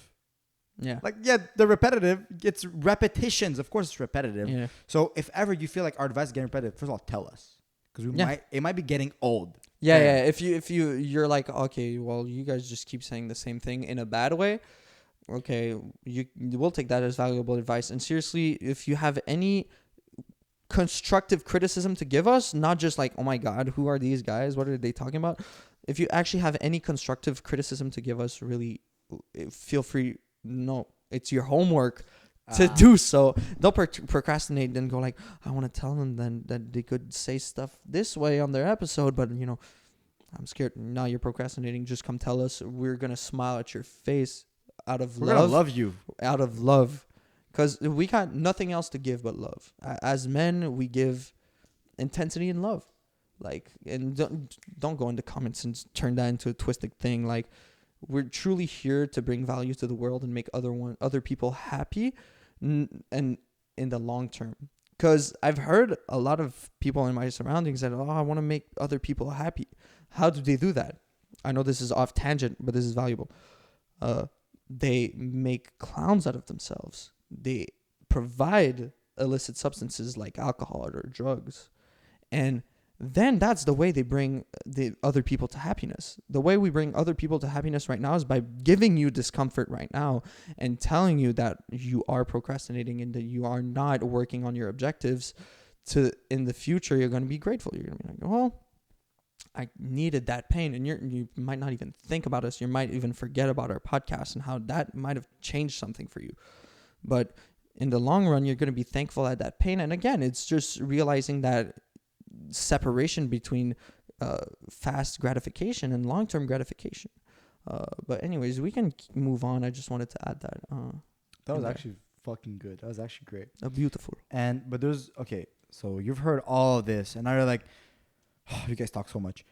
S1: Yeah.
S2: Like, yeah, they're repetitive. It's repetitions. Of course, it's repetitive.
S1: Yeah.
S2: So if ever you feel like our advice is getting repetitive, first of all, tell us, because it might be getting old.
S1: Yeah, yeah. If you're like, okay, well, you guys just keep saying the same thing in a bad way. Okay, we'll take that as valuable advice. And seriously, if you have any constructive criticism to give us, not just like, oh my God, who are these guys? What are they talking about? If you actually have any constructive criticism to give us, really feel free. No, it's your homework to do so. Don't procrastinate and go like, I want to tell them then that they could say stuff this way on their episode, but I'm scared. Now you're procrastinating. Just come tell us. We're going to smile at your face out of
S2: We're
S1: love.
S2: gonna love you.
S1: Out of love. Because we got nothing else to give but love. As men, we give intensity and love. Like, and don't go into comments and turn that into a twisted thing. Like, we're truly here to bring value to the world and make other people happy, and in the long term. Because I've heard a lot of people in my surroundings that, I want to make other people happy. How do they do that? I know this is off tangent, but this is valuable. They make clowns out of themselves. They provide illicit substances like alcohol or drugs. And then that's the way they bring the other people to happiness. The way we bring other people to happiness right now is by giving you discomfort right now and telling you that you are procrastinating and that you are not working on your objectives. To in the future, you're going to be grateful. You're going to be like, well, I needed that pain. And you might not even think about us. You might even forget about our podcast and how that might have changed something for you. But in the long run, you're going to be thankful at that pain. And again, it's just realizing that separation between fast gratification and long-term gratification. But anyways, we can move on. I just wanted to add that.
S2: That was actually fucking good. That was actually great.
S1: Beautiful.
S2: But there's, okay, so you've heard all of this, and now you're like, oh, you guys talk so much.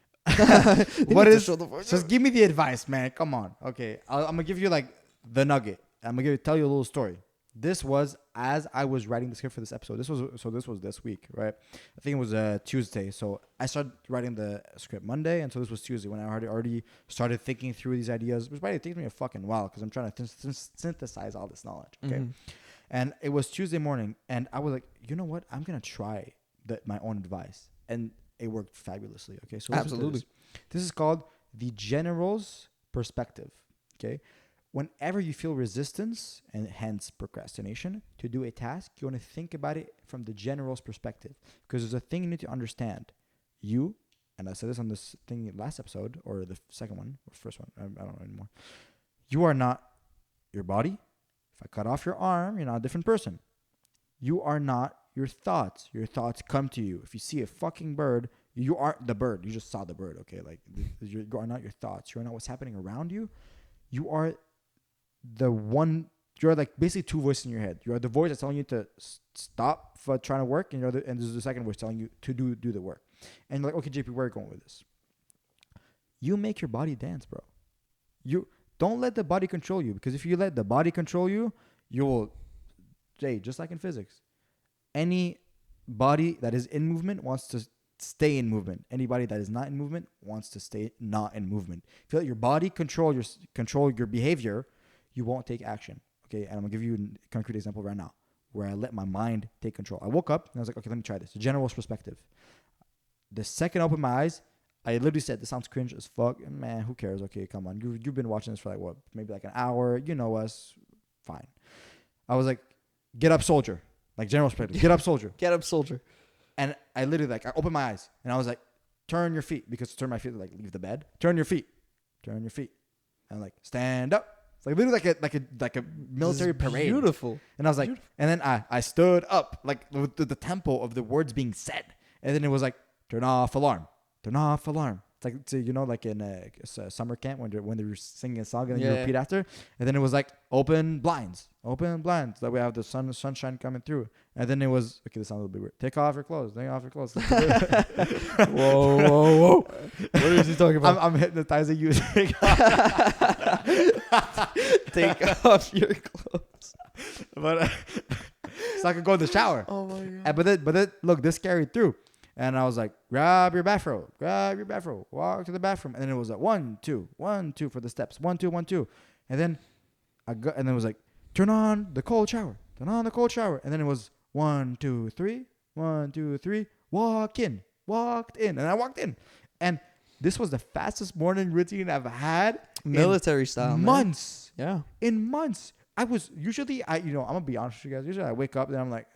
S2: What is, just give me the advice, man. Come on. Okay, I'm going to give you like the nugget. I'm going to tell you a little story. This was as I was writing the script for this episode. This was this week, right? I think it was Tuesday. So I started writing the script Monday, and so this was Tuesday when I already started thinking through these ideas. Which it takes me a fucking while because I'm trying to synthesize all this knowledge. Okay, and it was Tuesday morning, and I was like, you know what? I'm gonna try my own advice, and it worked fabulously. Okay, so absolutely, this is called the general's perspective. Okay. Whenever you feel resistance, and hence procrastination, to do a task, you want to think about it from the general's perspective. Because there's a thing you need to understand. You, and I said this on this thing last episode, or the second one, or first one, I don't know anymore. You are not your body. If I cut off your arm, you're not a different person. You are not your thoughts. Your thoughts come to you. If you see a fucking bird, you aren't the bird. You just saw the bird, okay? Like, you are not your thoughts. You are not what's happening around you. You are you're like basically two voices in your head. You are the voice that's telling you to stop for trying to work, and there's the second voice telling you to do the work. And you're like, okay, JP, where are you going with this? You make your body dance, bro. You don't let the body control you, because if you let the body control you, you will, just like in physics, any body that is in movement wants to stay in movement. Anybody that is not in movement wants to stay not in movement. If you let your body control your behavior, you won't take action. Okay, and I'm gonna give you a concrete example right now where I let my mind take control. I woke up and I was like, okay, let me try this. The general's perspective. The second I opened my eyes, I literally said, this sounds cringe as fuck. Man, who cares? Okay, come on. You've been watching this for like what? Maybe like an hour. You know us. Fine. I was like, get up, soldier. Like general perspective. Get up, soldier.
S1: Get up, soldier.
S2: And I literally I opened my eyes and I was like, turn your feet, because to turn my feet, like leave the bed. Turn your feet. Turn your feet. And like, stand up. It's like literally like a military
S1: This is
S2: parade.
S1: Beautiful.
S2: And I was like, and then I stood up like with the tempo of the words being said, and then it was like, turn off alarm, turn off alarm. It's like, so, you know, like in a summer camp when they're singing a song and then you repeat after, and then it was like open blinds, that we have the sunshine coming through, and then it was okay. This sounds a little bit weird. Take off your clothes. Take off your clothes.
S1: Whoa. What is he talking about?
S2: I'm hypnotizing you.
S1: Take off your clothes.
S2: But so I could go in the shower.
S1: Oh my god.
S2: But then look, this carried through. And I was like, grab your bathrobe, walk to the bathroom. And then it was like 1, 2, 1, 2 for the steps. 1, 2, 1, 2. And then and then it was like, turn on the cold shower. And then it was 1, 2, 3, 1, 2, 3, walked in. And I walked in. And this was the fastest morning routine I've had.
S1: Military style,
S2: months.
S1: Man. Yeah.
S2: In months. I was usually, I'm going to be honest with you guys. Usually I wake up and I'm like,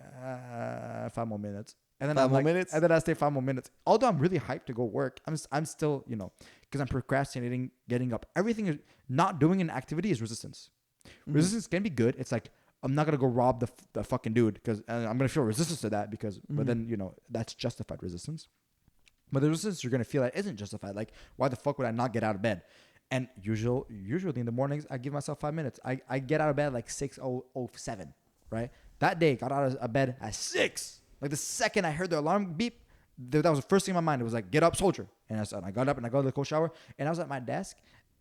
S2: 5 more minutes. And then
S1: 5 more minutes?
S2: And then I stay 5 more minutes. Although I'm really hyped to go work, I'm still, because I'm procrastinating, getting up. Everything is not doing an activity is resistance. Mm-hmm. Resistance can be good. It's like, I'm not going to go rob the fucking dude because I'm going to feel resistance to that because, but then, that's justified resistance. But the resistance you're going to feel that isn't justified. Like, why the fuck would I not get out of bed? And usually in the mornings, I give myself 5 minutes. I get out of bed like 6:07, right? That day, got out of bed at 6. Like the second I heard the alarm beep, that was the first thing in my mind. It was like, get up, soldier. And I got up and I got to the cold shower. And I was at my desk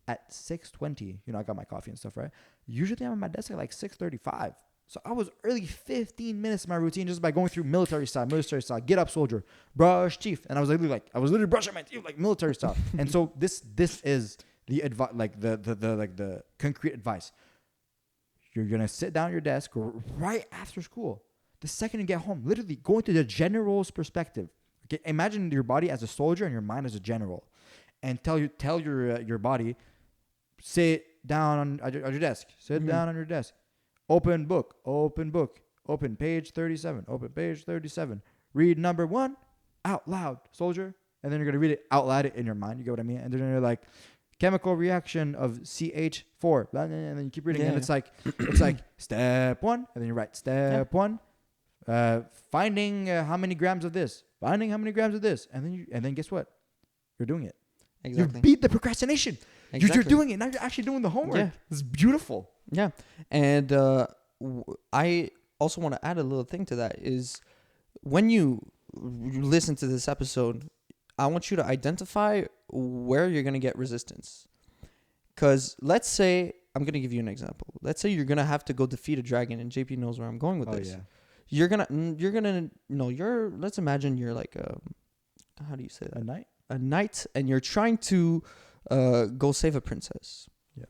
S2: at 6:20. I got my coffee and stuff, right? Usually I'm at my desk at like 6:35. So I was early 15 minutes of my routine just by going through military style, get up, soldier, brush teeth. And I was literally brushing my teeth like military style. And so this is the advice, like the concrete advice. You're going to sit down at your desk right after school. The second you get home, literally go into the general's perspective. Okay, imagine your body as a soldier and your mind as a general, and tell your body, sit down at your desk. Sit down on your desk. Open book. Open page 37. Open page 37. Read number 1 out loud, soldier. And then you're gonna read it out loud in your mind. You get what I mean? And then you're like, chemical reaction of CH4. And then you keep reading, and it's like step 1, and then you write step 1. Finding how many grams of this, and then guess what? You're doing it.
S1: Exactly.
S2: You beat the procrastination.
S1: Exactly.
S2: You're doing it. Now you're actually doing the homework.
S1: Yeah.
S2: It's beautiful.
S1: Yeah. And I also want to add a little thing to that is when you listen to this episode, I want you to identify where you're going to get resistance. Because let's say, I'm going to give you an example. Let's say you're going to have to go defeat a dragon, and JP knows where I'm going with this. Yeah. Let's imagine you're like, how do you say that? A knight, and you're trying to go save a princess.
S2: Yeah.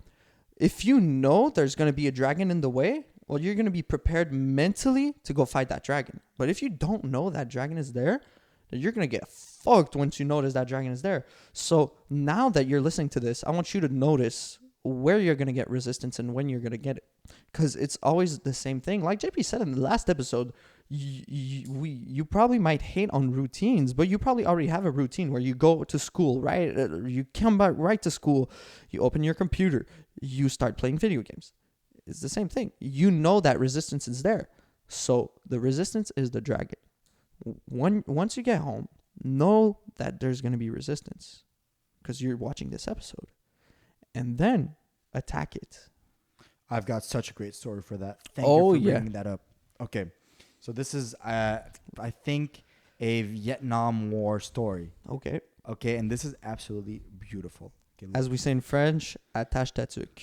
S1: If you know there's going to be a dragon in the way, well, you're going to be prepared mentally to go fight that dragon. But if you don't know that dragon is there, then you're going to get fucked once you notice that dragon is there. So now that you're listening to this, I want you to notice where you're going to get resistance and when you're going to get it. Because it's always the same thing. Like JP said in the last episode, you probably might hate on routines, but you probably already have a routine where you go to school, right? You come back right to school, you open your computer, you start playing video games. It's the same thing. You know that resistance is there. So the resistance is the dragon. Once you get home, know that there's going to be resistance because you're watching this episode. And then attack it.
S2: I've got such a great story for that. Thank you for bringing that up. Okay. So this is, I think, a Vietnam War story.
S1: Okay.
S2: Okay, and this is absolutely beautiful. Okay,
S1: as we say in French, attache ta tuque.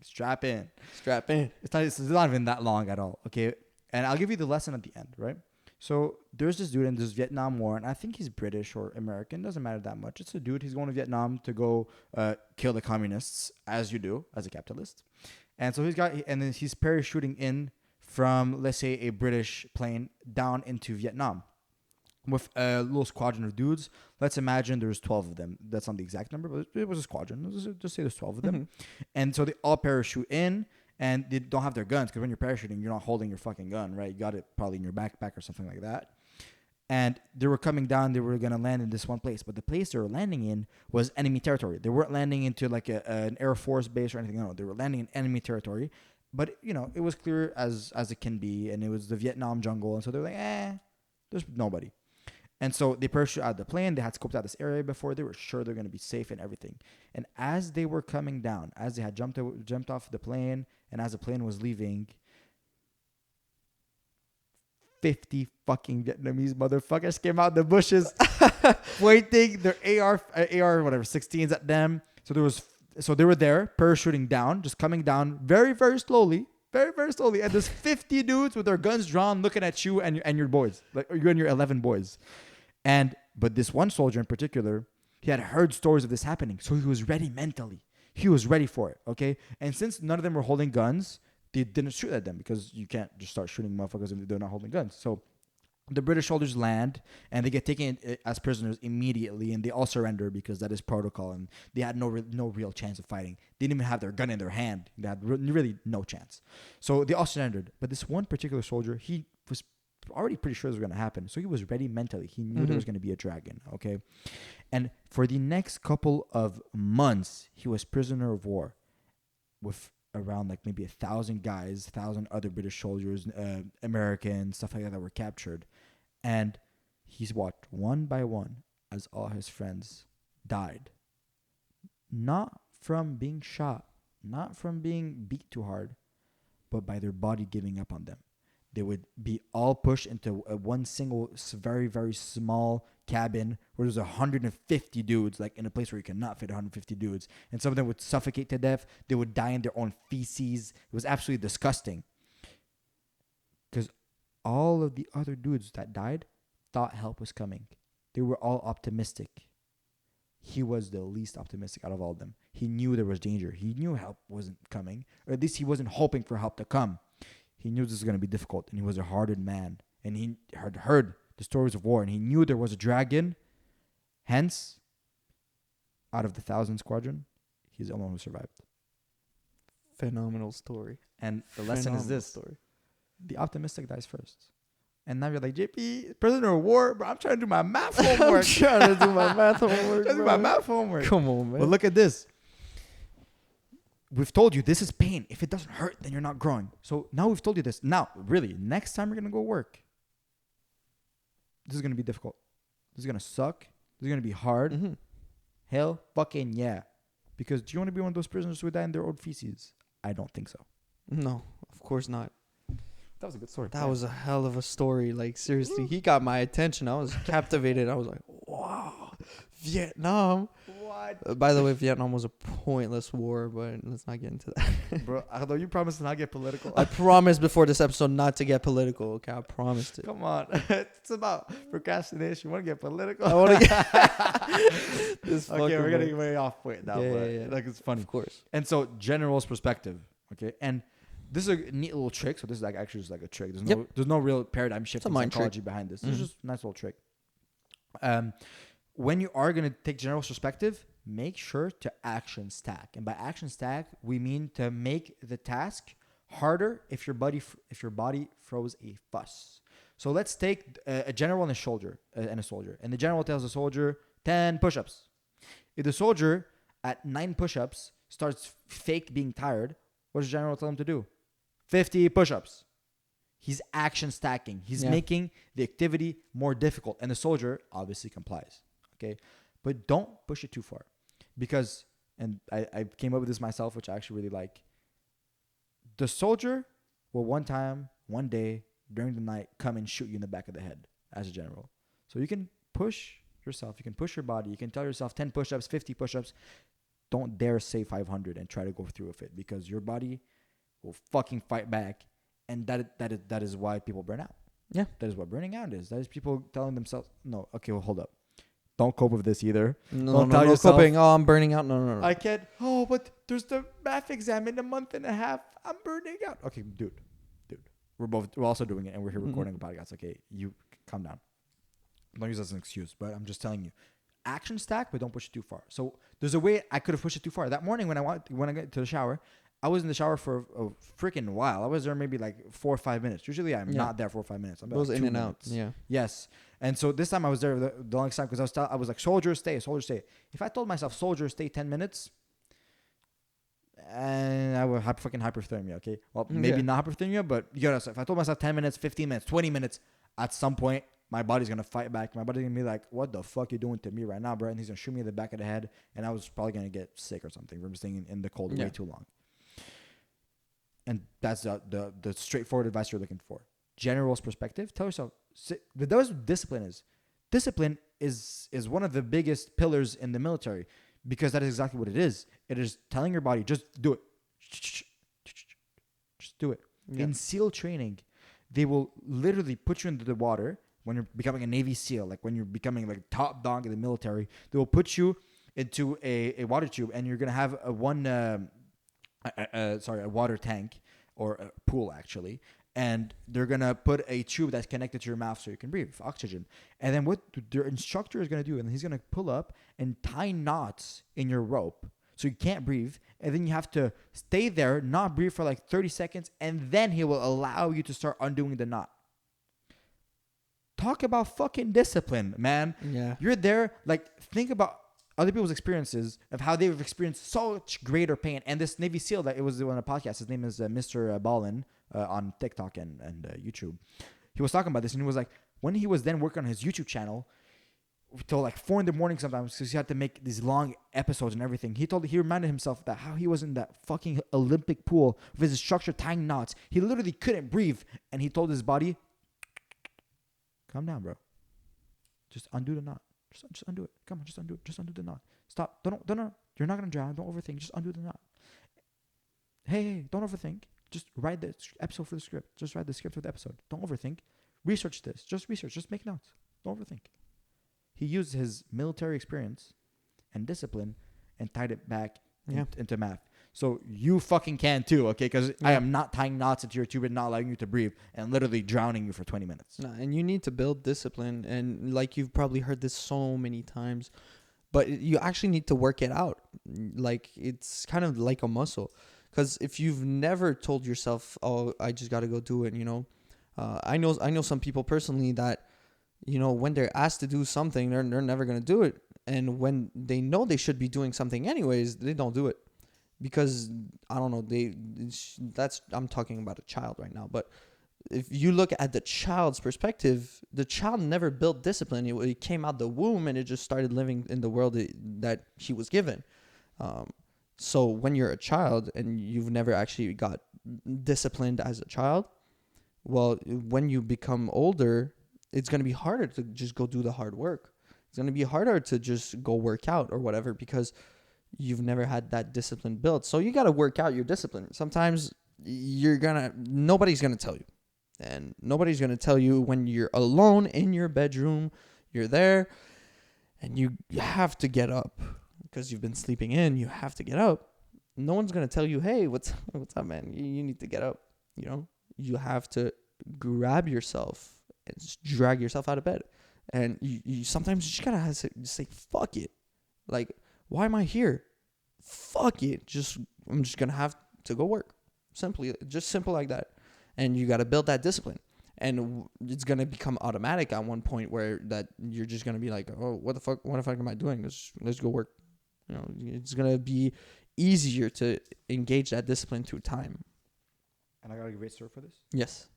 S2: Strap in.
S1: Strap in.
S2: It's not even that long at all. Okay, and I'll give you the lesson at the end, right? So there's this dude in this Vietnam War, and I think he's British or American. Doesn't matter that much. It's a dude. He's going to Vietnam to go kill the communists, as you do as a capitalist. And so then he's parachuting in from, let's say, a British plane down into Vietnam with a little squadron of dudes. Let's imagine there's 12 of them. That's not the exact number, but it was a squadron. Let's just say there's 12 of them. Mm-hmm. And so they all parachute in, and they don't have their guns because when you're parachuting, you're not holding your fucking gun, right? You got it probably in your backpack or something like that. And they were coming down. They were going to land in this one place. But the place they were landing in was enemy territory. They weren't landing into like an Air Force base or anything. No, they were landing in enemy territory. But, you know, it was clear as it can be. And it was the Vietnam jungle. And so they're like, there's nobody. And so they parachuted out of the plane. They had scoped out this area before. They were sure they're going to be safe and everything. And as they were coming down, as they had jumped off the plane, and as the plane was leaving, 50 fucking Vietnamese motherfuckers came out the bushes, pointing their AR whatever 16s at them. So they were there parachuting down, just coming down very very slowly, and there's 50 dudes with their guns drawn, looking at you and your boys, like you and your 11 boys. But this one soldier in particular, he had heard stories of this happening, so he was ready mentally. He was ready for it. Okay, and since none of them were holding guns, they didn't shoot at them because you can't just start shooting motherfuckers if they're not holding guns. So the British soldiers land and they get taken as prisoners immediately, and they all surrender because that is protocol, and they had no real chance of fighting. They didn't even have their gun in their hand. They had really no chance. So they all surrendered. But this one particular soldier, he was already pretty sure this was going to happen. So he was ready mentally. He knew there was going to be a dragon. Okay. And for the next couple of months, he was prisoner of war with around like maybe 1,000 guys, 1,000 other British soldiers, Americans, stuff like that were captured. And he's watched one by one as all his friends died. Not from being shot, not from being beat too hard, but by their body giving up on them. They would be all pushed into one single, very, very small cabin where there's 150 dudes, like in a place where you cannot fit 150 dudes. And some of them would suffocate to death. They would die in their own feces. It was absolutely disgusting. Because all of the other dudes that died thought help was coming. They were all optimistic. He was the least optimistic out of all of them. He knew there was danger. He knew help wasn't coming. Or at least he wasn't hoping for help to come. He knew this was going to be difficult, and he was a hardened man. And he had heard the stories of war, and he knew there was a dragon. Hence, out of the 1,000 squadron, he's the only one who survived.
S1: Phenomenal story.
S2: And the lesson is this. The optimistic dies first. And now you're like, JP, prisoner of war, bro, I'm trying to do my math homework.
S1: I'm trying to do my math homework.
S2: Come on, man. But look at this. We've told you this is pain. If it doesn't hurt, then you're not growing. So now we've told you this. Now, really, next time you're going to go work, this is going to be difficult. This is going to suck. This is going to be hard.
S1: Mm-hmm.
S2: Hell fucking yeah. Because do you want to be one of those prisoners who die in their own feces? I don't think so.
S1: No, of course not.
S2: That was a good story.
S1: That was a hell of a story. Like, seriously, he got my attention. I was captivated. I was like, wow, Vietnam.
S2: What?
S1: By the way, Vietnam was a pointless war, but let's not get into that.
S2: Bro, although you promised to not get political.
S1: I promised before this episode not to get political. Okay, I promised it.
S2: Come on. It's about procrastination. You want to get political?
S1: I want to get this.
S2: Okay, we're getting way off point now.
S1: Yeah,
S2: but
S1: yeah.
S2: Like, it's funny.
S1: Of course.
S2: And so, general's perspective. Okay. And this is a neat little trick. So this is like actually just like a trick. There's no real paradigm shift in psychology behind this. It's just a nice little trick. When you are going to take general's perspective, make sure to action stack. And by action stack, we mean to make the task harder if your body throws a fuss. So let's take a general and a soldier. And the general tells the soldier 10 push-ups. If the soldier at 9 push-ups starts fake being tired, what does the general tell him to do? 50 push-ups. He's action stacking. He's making the activity more difficult. And the soldier obviously complies. Okay? But don't push it too far. Because, and I came up with this myself, which I actually really like. The soldier will one day, during the night, come and shoot you in the back of the head as a general. So you can push yourself. You can push your body. You can tell yourself 10 push-ups, 50 push-ups. Don't dare say 500 and try to go through with it, because your body will fucking fight back. And that is why people burn out.
S1: Yeah.
S2: That is what burning out is. That is people telling themselves, no, okay, well, hold up. Don't cope with this either.
S1: No coping. Oh, I'm burning out. No.
S2: I can't. Oh, but there's the math exam in a month and a half. I'm burning out. Okay, dude. We're also doing it, and we're here recording a podcast. Okay, you calm down. Don't use that as an excuse, but I'm just telling you. Action stack, but don't push it too far. So there's a way I could have pushed it too far. That morning when I got to the shower, I was in the shower for a freaking while. I was there maybe like 4 or 5 minutes. Usually I'm
S1: Yeah.
S2: not there 4 or 5 minutes. I'm
S1: Goes
S2: like
S1: in
S2: 2
S1: and out.
S2: minutes.
S1: Yeah.
S2: Yes. And so this time I was there the longest time because I was like, soldier, stay, soldier, stay. If I told myself, soldier, stay 10 minutes, and I would have fucking hyperthermia, okay? Well, maybe
S1: Yeah.
S2: not hyperthermia, but you know, if I told myself 10 minutes, 15 minutes, 20 minutes, at some point, my body's going to fight back. My body's going to be like, what the fuck you doing to me right now, bro? And he's going to shoot me in the back of the head, and I was probably going to get sick or something from staying in the cold
S1: Yeah.
S2: way too long. And that's the straightforward advice you're looking for. General's perspective, tell yourself, but that's what discipline is. Discipline is one of the biggest pillars in the military because that is exactly what it is. It is telling your body, just do it. Just do it.
S1: Yeah.
S2: In SEAL training, they will literally put you into the water when you're becoming a Navy SEAL, like when you're becoming like top dog in the military. They will put you into a water tube, and you're gonna have a water tank or a pool actually, and they're gonna put a tube that's connected to your mouth so you can breathe oxygen. And then what their instructor is gonna do, and he's gonna pull up and tie knots in your rope so you can't breathe, and then you have to stay there, not breathe for like 30 seconds, and then he will allow you to start undoing the knot. Talk about fucking discipline, man.
S1: Yeah.
S2: You're there, like, think about other people's experiences of how they've experienced such greater pain. And this Navy SEAL that it was on a podcast, his name is Mr. Ballin on TikTok and YouTube. He was talking about this, and he was like, when he was then working on his YouTube channel till like 4 a.m. sometimes because he had to make these long episodes and everything. He reminded himself that how he was in that fucking Olympic pool with his instructor tying knots. He literally couldn't breathe, and he told his body, calm down, bro. Just undo the knot. Just undo it. Come on, just undo it. Just undo the knot. Stop. Don't. You're not gonna drown. Don't overthink. Just undo the knot. Hey, don't overthink. Just write the episode for the script. Just write the script for the episode. Don't overthink. Research this. Just research. Just make notes. Don't overthink. He used his military experience and discipline and tied it back into math. So you fucking can too, okay? Because I am not tying knots into your tube and not allowing you to breathe and literally drowning you for 20 minutes.
S1: No, and you need to build discipline. And like you've probably heard this so many times, but you actually need to work it out. Like it's kind of like a muscle. Because if you've never told yourself, oh, I just got to go do it, you know. I know some people personally that, you know, when they're asked to do something, they're never going to do it. And when they know they should be doing something anyways, they don't do it. Because, I don't know, I'm talking about a child right now. But if you look at the child's perspective, the child never built discipline. It came out the womb and it just started living in the world that he was given. So when you're a child and you've never actually got disciplined as a child, well, when you become older, it's going to be harder to just go do the hard work. It's going to be harder to just go work out or whatever because you've never had that discipline built. So you got to work out your discipline. Sometimes nobody's going to tell you. And nobody's going to tell you when you're alone in your bedroom, you're there and you have to get up because you've been sleeping in. You have to get up. No one's going to tell you, hey, what's up, man? You need to get up. You know, you have to grab yourself and just drag yourself out of bed. And you sometimes you just got to say, fuck it. Like, why am I here? Fuck it. I'm just going to have to go work. Just simple like that. And you got to build that discipline. And it's going to become automatic at one point where that you're just going to be like, oh, what the fuck am I doing? Let's go work. You know, it's going to be easier to engage that discipline through time.
S2: And I got a great story for this?
S1: Yes.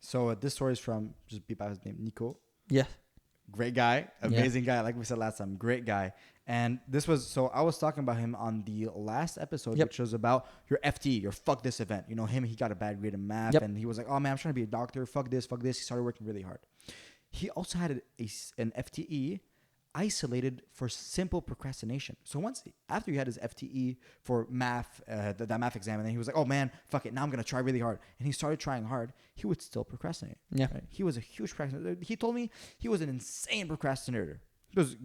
S2: So this story is from, just beep out his name, Nico.
S1: Yeah.
S2: Great guy. Amazing guy. Like we said last time, great guy. And I was talking about him on the last episode, which was about your FTE, your fuck this event. You know, he got a bad grade in math and he was like, oh man, I'm trying to be a doctor. Fuck this. He started working really hard. He also had an FTE isolated for simple procrastination. So after he had his FTE for math, that math exam, and then he was like, oh man, fuck it. Now I'm going to try really hard. And he started trying hard. He would still procrastinate. Yeah. Right? He was a huge procrastinator. He told me he was an insane procrastinator. He was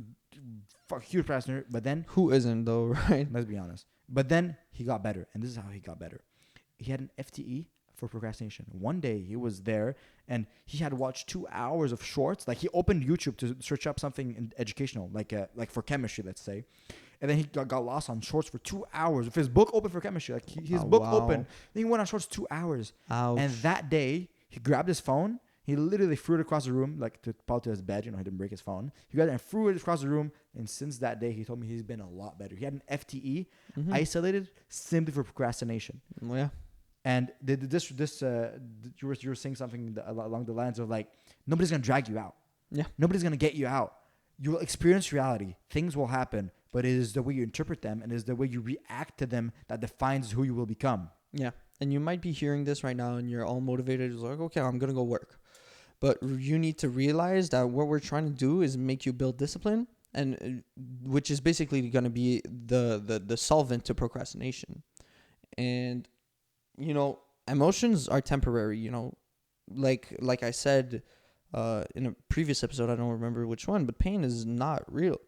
S2: huge procrastinator, but then...
S1: Who isn't though, right?
S2: Let's be honest. But then he got better. And this is how he got better. He had an FTE for procrastination. One day he was there and he had watched 2 hours of shorts. Like he opened YouTube to search up something educational, like for chemistry, let's say. And then he got lost on shorts for 2 hours with his book open for chemistry. Like his
S1: Oh,
S2: book
S1: wow.
S2: open. Then he went on shorts 2 hours.
S1: Ouch.
S2: And that day, he grabbed his phone. He literally threw it across the room, like probably to his bed. You know, he didn't break his phone. He got it and threw it across the room. And since that day, he told me he's been a lot better. He had an FTE, isolated simply for procrastination.
S1: Well, yeah.
S2: And you were saying something along the lines of like, nobody's gonna drag you out.
S1: Yeah.
S2: Nobody's gonna get you out. You will experience reality. Things will happen, but it is the way you interpret them and it is the way you react to them that defines who you will become.
S1: Yeah. And you might be hearing this right now and you're all motivated. It's like, okay, I'm going to go work. But you need to realize that what we're trying to do is make you build discipline, and which is basically going to be the solvent to procrastination. And, you know, emotions are temporary, you know, like I said in a previous episode, I don't remember which one, but pain is not real.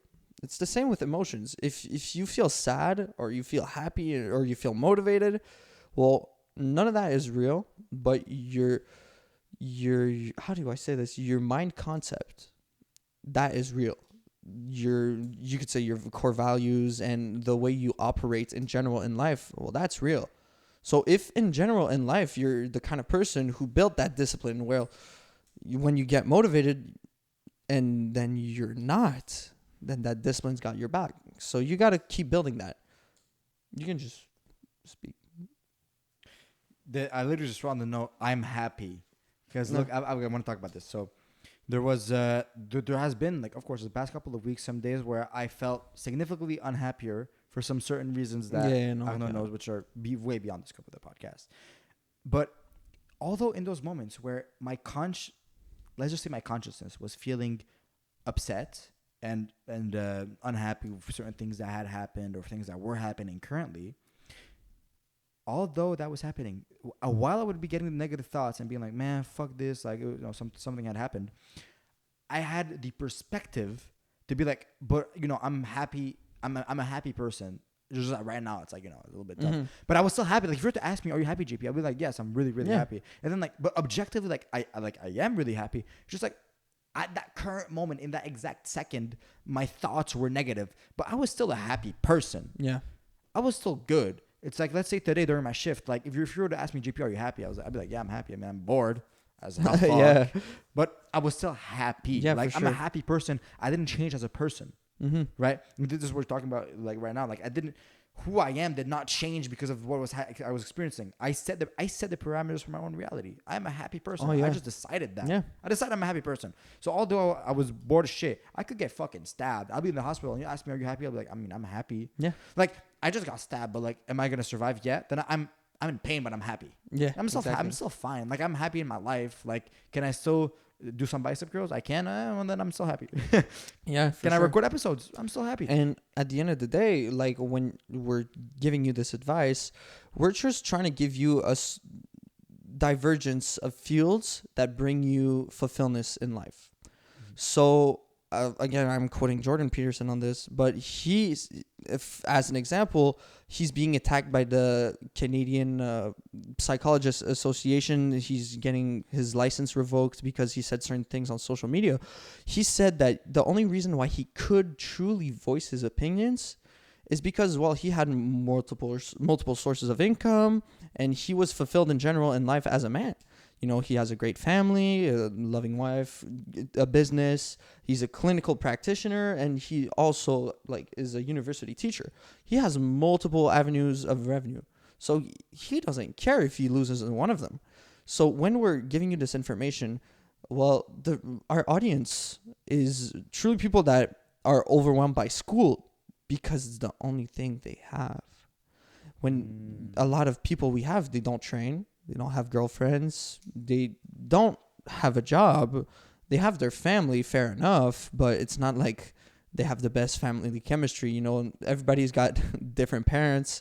S1: It's the same with emotions. If you feel sad or you feel happy or you feel motivated, well, none of that is real, but your how do I say this? Your mind concept, that is real. You could say your core values and the way you operate in general in life, well, that's real. So if in general in life you're the kind of person who built that discipline, well, when you get motivated and then you're not, then that discipline's got your back. So you got to keep building that. You can just speak.
S2: I literally just want to know I'm happy because look, I want to talk about this. So there was there has been, like, of course, the past couple of weeks, some days where I felt significantly unhappier for some certain reasons that Arnaud knows, which are way beyond the scope of the podcast. But although in those moments where let's just say my consciousness was feeling upset and unhappy with certain things that had happened or things that were happening currently, although that was happening, while I would be getting the negative thoughts and being like, man, fuck this, like, you know, something had happened, I had the perspective to be like, but, you know, I'm happy. I'm a happy person. Just like right now, it's like, you know, a little bit tough. But I was still happy. Like, if you were to ask me, are you happy, JP? I'd be like, yes, I'm really, really happy. And then, like, but objectively, like, I am really happy. Just like, at that current moment, in that exact second, my thoughts were negative. But I was still a happy person.
S1: Yeah.
S2: I was still good. It's like, let's say today during my shift, like, if you were to ask me, JP, are you happy? I'd be like, yeah, I'm happy. I mean, I'm bored as hell.
S1: Yeah.
S2: But I was still happy.
S1: Yeah,
S2: like,
S1: for
S2: I'm a
S1: sure.
S2: happy person. I didn't change as a person. Right? This is what we're talking about, like, right now. Like, who I am did not change because of what I was experiencing. I set the parameters for my own reality. I'm a happy person.
S1: Oh, yeah.
S2: I just decided that.
S1: Yeah.
S2: I decided I'm a happy person. So although I was bored as shit, I could get fucking stabbed. I'll be in the hospital and you ask me, are you happy? I'll be like, I mean, I'm happy.
S1: Yeah.
S2: Like, I just got stabbed, but like, am I gonna survive yet? Then I'm in pain, but I'm happy.
S1: Yeah.
S2: I'm still
S1: exactly.
S2: I'm still fine. Like, I'm happy in my life. Like, can I still do some bicep curls? I can, and then I'm still happy.
S1: Yeah.
S2: Can I record episodes? I'm still happy.
S1: And at the end of the day, like, when we're giving you this advice, we're just trying to give you a divergence of fields that bring you fulfillment in life. So again, I'm quoting Jordan Peterson on this, but as an example, he's being attacked by the Canadian Psychologists Association. He's getting his license revoked because he said certain things on social media. He said that the only reason why he could truly voice his opinions is because, well, he had multiple sources of income and he was fulfilled in general in life as a man. You know, he has a great family, a loving wife, a business. He's a clinical practitioner, and he also, like, is a university teacher. He has multiple avenues of revenue. So he doesn't care if he loses in one of them. So when we're giving you this information, well, our audience is truly people that are overwhelmed by school because it's the only thing they have. When a lot of people we have, they don't train. They don't have girlfriends. They don't have a job. They have their family, fair enough, but it's not like they have the best family chemistry. You know, everybody's got different parents.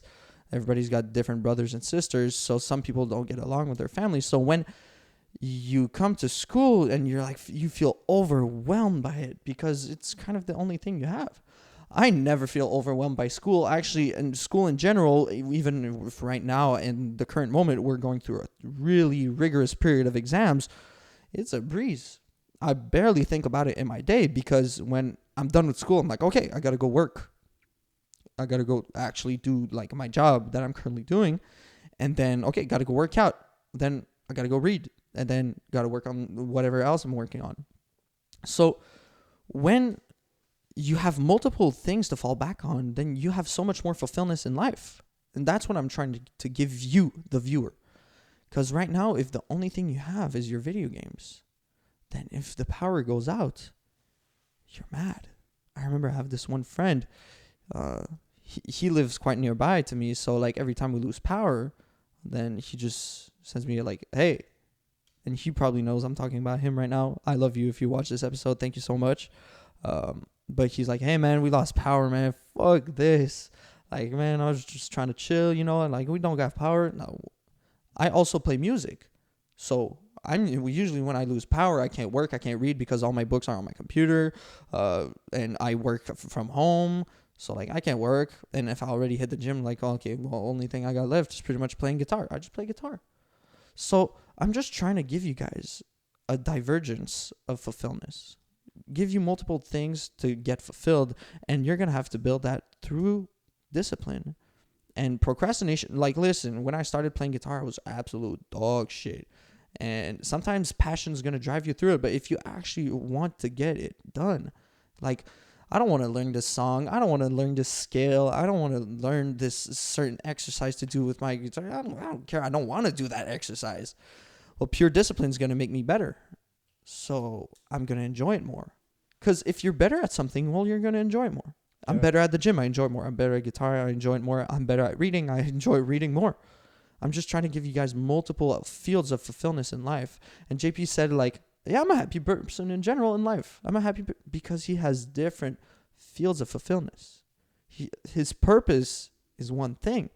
S1: Everybody's got different brothers and sisters. So some people don't get along with their families. So when you come to school and you're like, you feel overwhelmed by it because it's kind of the only thing you have. I never feel overwhelmed by school. Actually, and school in general, even if right now in the current moment, we're going through a really rigorous period of exams, it's a breeze. I barely think about it in my day because when I'm done with school, I'm like, okay, I got to go work. I gotta go actually do like my job that I'm currently doing, and then okay, gotta go work out. Then I gotta go read, and then gotta work on whatever else I'm working on. So when you have multiple things to fall back on, then you have so much more fulfillment in life, and that's what I'm trying to give you, the viewer. Because right now, if the only thing you have is your video games, then if the power goes out, you're mad. I remember I have this one friend. He lives quite nearby to me, so like every time we lose power, then he just sends me like, hey, and he probably knows I'm talking about him right now. I love you if you watch this episode. Thank you so much. But he's like, hey man, we lost power, man. Fuck this. Like, man, I was just trying to chill, you know, and like we don't got power. No, I also play music, so usually when I lose power, I can't work, I can't read because all my books are on my computer, and I work from home. So like I can't work, and if I already hit the gym, like okay, well, only thing I got left is pretty much playing guitar. I just play guitar. So I'm just trying to give you guys a divergence of fulfillment, give you multiple things to get fulfilled, and you're gonna have to build that through discipline and procrastination. Like, listen, when I started playing guitar, I was absolute dog shit. And sometimes passion is gonna drive you through it, but if you actually want to get it done, like, I don't want to learn this song. I don't want to learn this scale. I don't want to learn this certain exercise to do with my guitar. I don't care. I don't want to do that exercise. Well, pure discipline is going to make me better. So I'm going to enjoy it more. Because if you're better at something, well, you're going to enjoy it more. I'm better at the gym. I enjoy it more. I'm better at guitar. I enjoy it more. I'm better at reading. I enjoy reading more. I'm just trying to give you guys multiple fields of fulfillment in life. And JP said, like, yeah, I'm a happy person in general in life. I'm a happy because he has different fields of fulfillment. His purpose is one thing,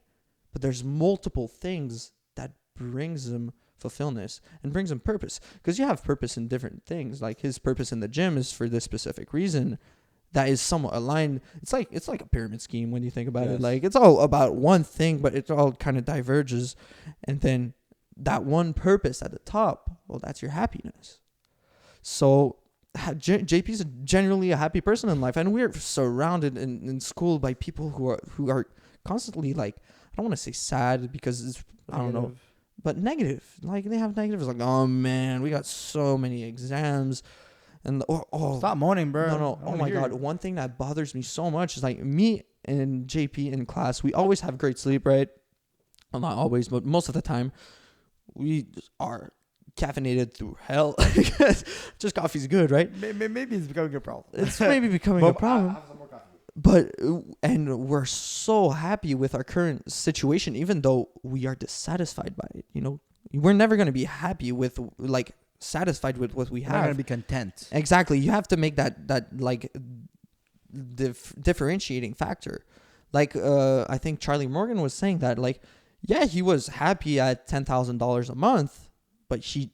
S1: but there's multiple things that brings him fulfillment and brings him purpose. Because you have purpose in different things. Like his purpose in the gym is for this specific reason that is somewhat aligned. It's like a pyramid scheme when you think about it. Like it's all about one thing, but it all kind of diverges, and then that one purpose at the top, well, that's your happiness. So JP's generally a happy person in life, and we're surrounded in school by people who are constantly, like, I don't want to say sad because it's negative. I don't know, but negative. Like they have negatives, like, oh man, we got so many exams, and
S2: stop moaning, bro.
S1: No, oh my god, one thing that bothers me so much is like me and JP in class, we always have great sleep, right? Well, not always, but most of the time, we are caffeinated through hell. Just coffee's good, right?
S2: Maybe it's becoming a problem.
S1: It's maybe becoming a problem.
S2: I have some more coffee.
S1: But and we're so happy with our current situation, even though we are dissatisfied by it. You know, we're never going to be happy with, like, satisfied with what we have.
S2: We're not going to be content.
S1: Exactly. You have to make that like differentiating factor. Like I think Charlie Morgan was saying that, like, yeah, he was happy at $10,000 a month, but he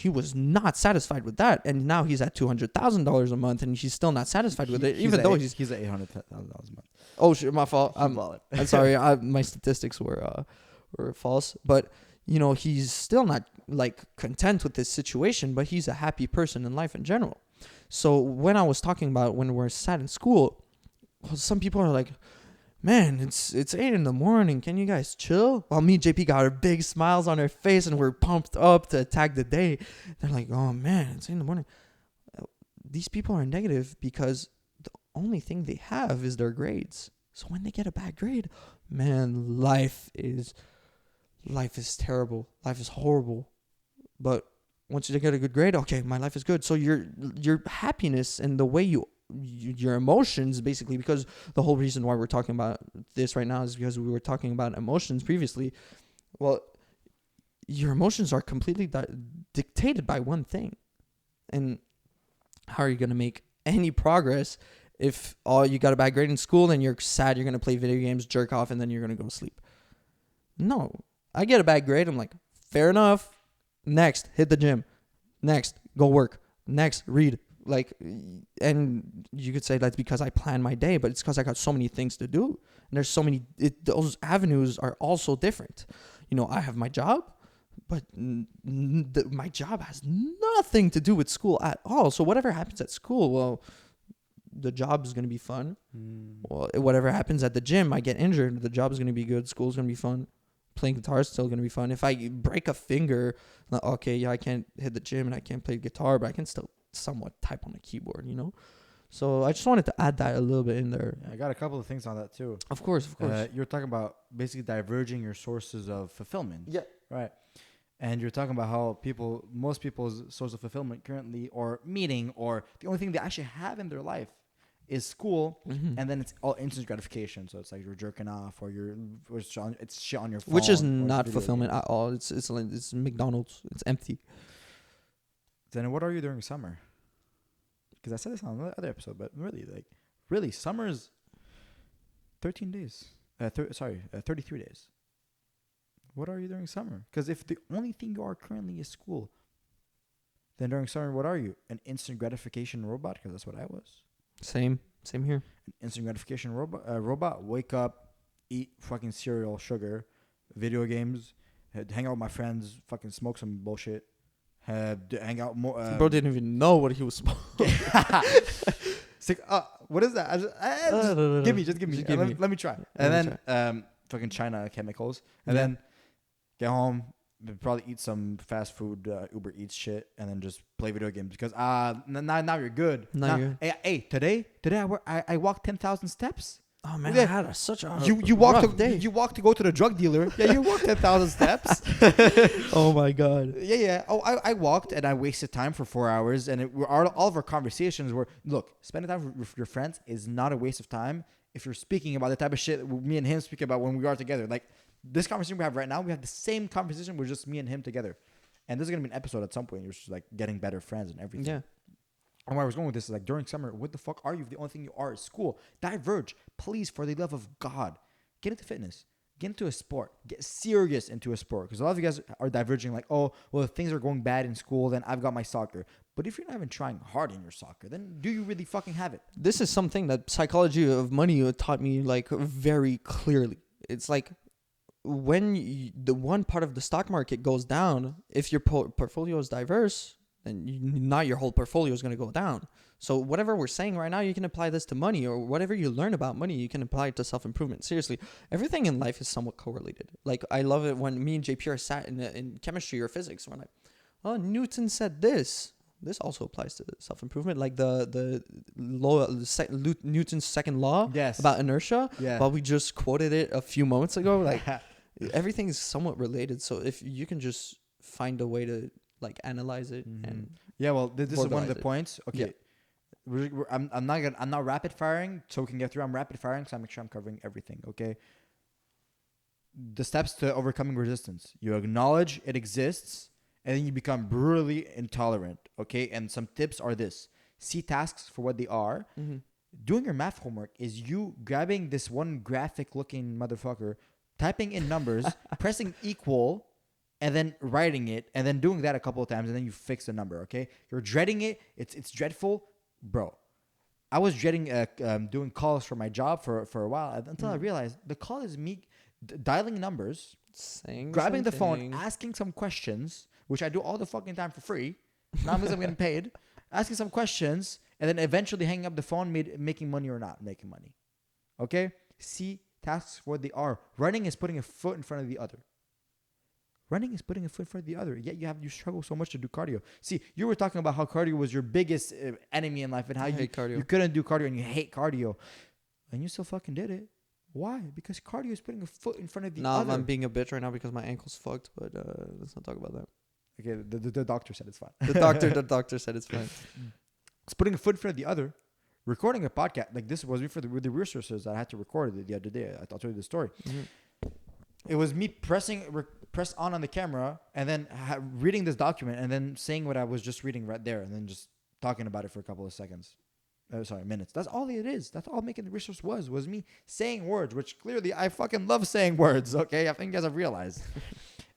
S1: was not satisfied with that, and now he's at $200,000 a month, and he's still not satisfied with it, even though he's
S2: at $800,000 a month.
S1: Oh shit, my fault. I'm sorry. My statistics were false, but you know, he's still not, like, content with this situation, but he's a happy person in life in general. So when I was talking about when we're sat in school, well, some people are like, man, it's 8 a.m. Can you guys chill? While me and JP got our big smiles on our face and we're pumped up to attack the day. They're like, oh man, it's 8 a.m. These people are negative because the only thing they have is their grades. So when they get a bad grade, man, life is terrible. Life is horrible. But once you get a good grade, okay, my life is good. So your happiness and the way your emotions, basically, because the whole reason why we're talking about this right now is because we were talking about emotions previously. Well, your emotions are completely dictated by one thing. And how are you going to make any progress if you got a bad grade in school and you're sad, you're going to play video games, jerk off, and then you're going to go to sleep? No. I get a bad grade, I'm like, fair enough. Next, hit the gym. Next, go work. Next, read. Like, and you could say that's because I plan my day, but it's because I got so many things to do. And there's so many, those avenues are also different. You know, I have my job, but my job has nothing to do with school at all. So whatever happens at school, well, the job is going to be fun. Well, whatever happens at the gym, I get injured, the job is going to be good, school's going to be fun, playing guitar is still going to be fun. If I break a finger, like, okay, yeah, I can't hit the gym and I can't play guitar, but I can still somewhat type on a keyboard, you know? So I just wanted to add that a little bit in there.
S2: I got a couple of things on that too.
S1: Of course.
S2: You're talking about basically diverging your sources of fulfillment.
S1: Yeah.
S2: Right. And you're talking about how most people's source of fulfillment currently, or meaning, or the only thing they actually have in their life is school, and then it's all instant gratification. So it's like you're jerking off, or it's shit on your phone,
S1: Which is
S2: or
S1: not
S2: video
S1: fulfillment
S2: games.
S1: at all. It's McDonald's. It's empty.
S2: Then what are you during summer? Because I said this on the other episode, but really, summer is 13 days. 33 days. What are you during summer? Because if the only thing you are currently is school, then during summer, what are you? An instant gratification robot? Because that's what I was.
S1: Same here.
S2: An instant gratification robot. Wake up, eat fucking cereal, sugar, video games, hang out with my friends, fucking smoke some bullshit, hang out more.
S1: Bro didn't even know what he was smoking.
S2: What is that? Just give me. Let me try. And then fucking China chemicals, and then get home, probably eat some fast food, Uber Eats shit, and then just play video games because now you're good. Hey, today I walked 10,000 steps.
S1: Oh man,
S2: Yeah.
S1: I had such a
S2: You walked
S1: rough day.
S2: You walked to go to the drug dealer. Yeah, you walked 10,000 steps.
S1: Oh my god.
S2: Yeah. Oh, I walked and I wasted time for 4 hours, and all of our conversations were, look, spending time with your friends is not a waste of time if you're speaking about the type of shit me and him speak about when we are together. Like this conversation we have right now, we have the same conversation with just me and him together, and there's gonna be an episode at some point. You're just like getting better friends and everything.
S1: Yeah.
S2: And where I was going with this is like during summer, what the fuck are you if the only thing you are is school? Diverge, please, for the love of God. Get into fitness. Get into a sport. Get serious into a sport. Because a lot of you guys are diverging like, oh, well, if things are going bad in school, then I've got my soccer. But if you're not even trying hard in your soccer, then do you really fucking have it?
S1: This is something that psychology of money taught me like very clearly. It's like when the one part of the stock market goes down, if your portfolio is diverse, then not your whole portfolio is going to go down. So whatever we're saying right now, you can apply this to money, or whatever you learn about money, you can apply it to self-improvement. Seriously, everything in life is somewhat correlated. Like I love it when me and JP are sat in chemistry or physics. We're like, oh, Newton said this. This also applies to self-improvement, like the law, Newton's second law about inertia.
S2: Yeah.
S1: But we just quoted it a few moments ago. Like everything is somewhat related. So if you can just find a way to like analyze it and
S2: well, this is one of the
S1: it.
S2: points. Okay, I'm not rapid firing, so we can get through. I'm rapid firing, so I make sure I'm covering everything. Okay. The steps to overcoming resistance: you acknowledge it exists, and then you become brutally intolerant. Okay, and some tips are this: see tasks for what they are.
S1: Mm-hmm.
S2: Doing your math homework is you grabbing this one graphic-looking motherfucker, typing in numbers, pressing equal, and then writing it, and then doing that a couple of times, and then you fix the number, okay? You're dreading it. It's dreadful. Bro, I was dreading doing calls for my job for a while until I realized the call is me dialing numbers, grabbing the phone, asking some questions, which I do all the fucking time for free, not because I'm getting paid, asking some questions, and then eventually hanging up the phone, making money or not making money, okay? See tasks for what they are. Running is putting a foot in front of the other. Running is putting a foot in front of the other. Yet you struggle so much to do cardio. See, you were talking about how cardio was your biggest enemy in life and how you couldn't do cardio and you hate cardio. And you still fucking did it. Why? Because cardio is putting a foot in front of the other.
S1: I'm being a bitch right now because my ankle's fucked, but let's not talk about that.
S2: Okay, the doctor said it's fine.
S1: The doctor said it's fine.
S2: It's putting a foot in front of the other. Recording a podcast, like this was with the resources that I had to record the other day. I'll tell you the story. Mm-hmm. It was me press on the camera and then reading this document and then saying what I was just reading right there and then just talking about it for a couple of seconds. Minutes. That's all it is. That's all making the resource was me saying words, which clearly I fucking love saying words. Okay, I think you guys have realized.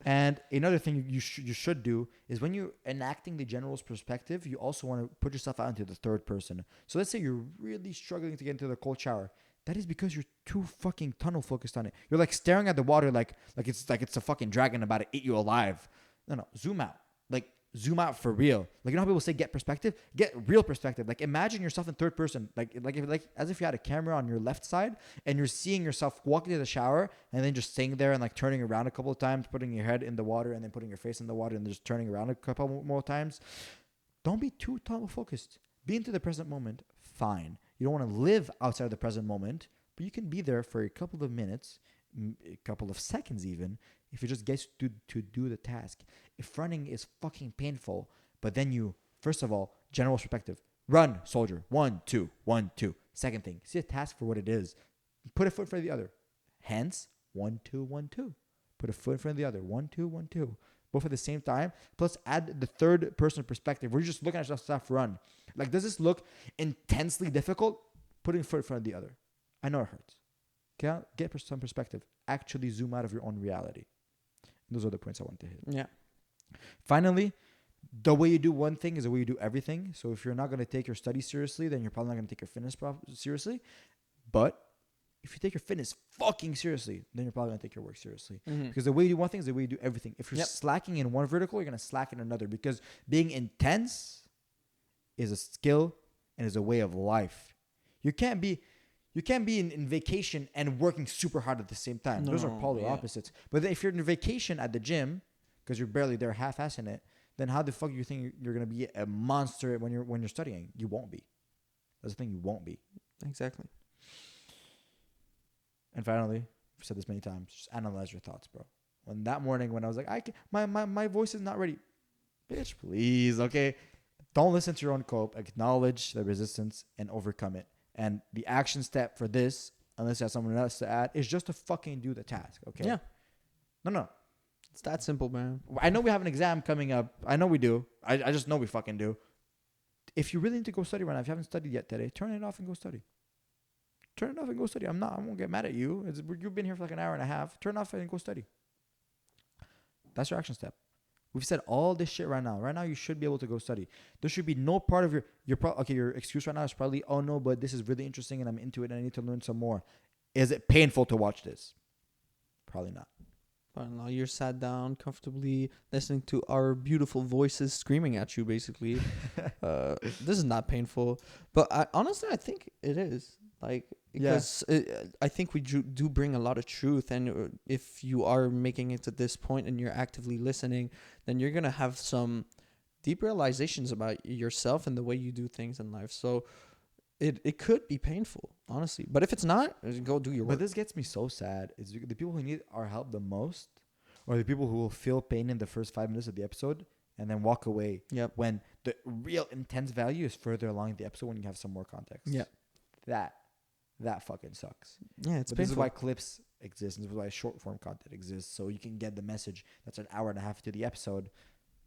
S2: And another thing you should do is when you're enacting the general's perspective, you also want to put yourself out into the third person. So let's say you're really struggling to get into the cold shower. That is because you're too fucking tunnel focused on it. You're like staring at the water like it's a fucking dragon about to eat you alive. No, zoom out. Like zoom out for real. Like, you know how people say get perspective? Get real perspective. Like, imagine yourself in third person. Like as if you had a camera on your left side and you're seeing yourself walking to the shower and then just staying there and like turning around a couple of times, putting your head in the water and then putting your face in the water and just turning around a couple more times. Don't be too tunnel focused. Be into the present moment. Fine. You don't want to live outside of the present moment, but you can be there for a couple of minutes, a couple of seconds even, if you just get to do the task. If running is fucking painful, but then you, first of all, general perspective, run, soldier, 1, 2, 1, 2. Second thing, see a task for what it is. Put a foot in front of the other. Hence, 1, 2, 1, 2. Put a foot in front of the other. 1, 2, 1, 2. Both at the same time. Plus, add the third person perspective. We're just looking at yourself run. Like, does this look intensely difficult? Putting a foot in front of the other. I know it hurts. Okay? Get some perspective. Actually zoom out of your own reality. Those are the points I want to hit.
S1: Yeah.
S2: Finally, the way you do one thing is the way you do everything. So if you're not going to take your study seriously, then you're probably not going to take your fitness seriously. But if you take your fitness fucking seriously, then you're probably going to take your work seriously.
S1: Mm-hmm.
S2: Because the way you do one thing is the way you do everything. If you're slacking in one vertical, you're going to slack in another. Because being intense is a skill and is a way of life. You can't be in vacation and working super hard at the same time. Those are polar opposites. But then if you're in vacation at the gym, because you're barely there half-assing it, then how the fuck do you think you're going to be a monster when you're studying? You won't be. That's the thing, you won't be.
S1: Exactly.
S2: And finally, I've said this many times, just analyze your thoughts, bro. When that morning when I was like, my voice is not ready. Bitch, please, okay? Don't listen to your own cope. Acknowledge the resistance and overcome it. And the action step for this, unless you have someone else to add, is just to fucking do the task, okay?
S1: Yeah.
S2: No.
S1: It's that simple, man.
S2: I know we have an exam coming up. I know we do. I just know we fucking do. If you really need to go study right now, if you haven't studied yet today, turn it off and go study. Turn it off and go study. I won't get mad at you. You've been here for like an hour and a half. Turn it off and go study. That's your action step. We've said all this shit right now. Right now, you should be able to go study. There should be no part of your excuse right now is probably, oh no, but this is really interesting and I'm into it and I need to learn some more. Is it painful to watch this? Probably not.
S1: But now you're sat down comfortably listening to our beautiful voices screaming at you, basically. This is not painful. But honestly, I think it is. Like, because I think we do bring a lot of truth. And if you are making it to this point and you're actively listening, then you're going to have some deep realizations about yourself and the way you do things in life. So it could be painful, honestly. But if it's not, go do your work.
S2: But this gets me so sad. Is the people who need our help the most or the people who will feel pain in the first 5 minutes of the episode and then walk away when the real intense value is further along the episode when you have some more context.
S1: Yeah.
S2: That fucking sucks.
S1: Yeah, it's
S2: but
S1: painful.
S2: this is why clips exist. And this is why short form content exists. So you can get the message that's an hour and a half to the episode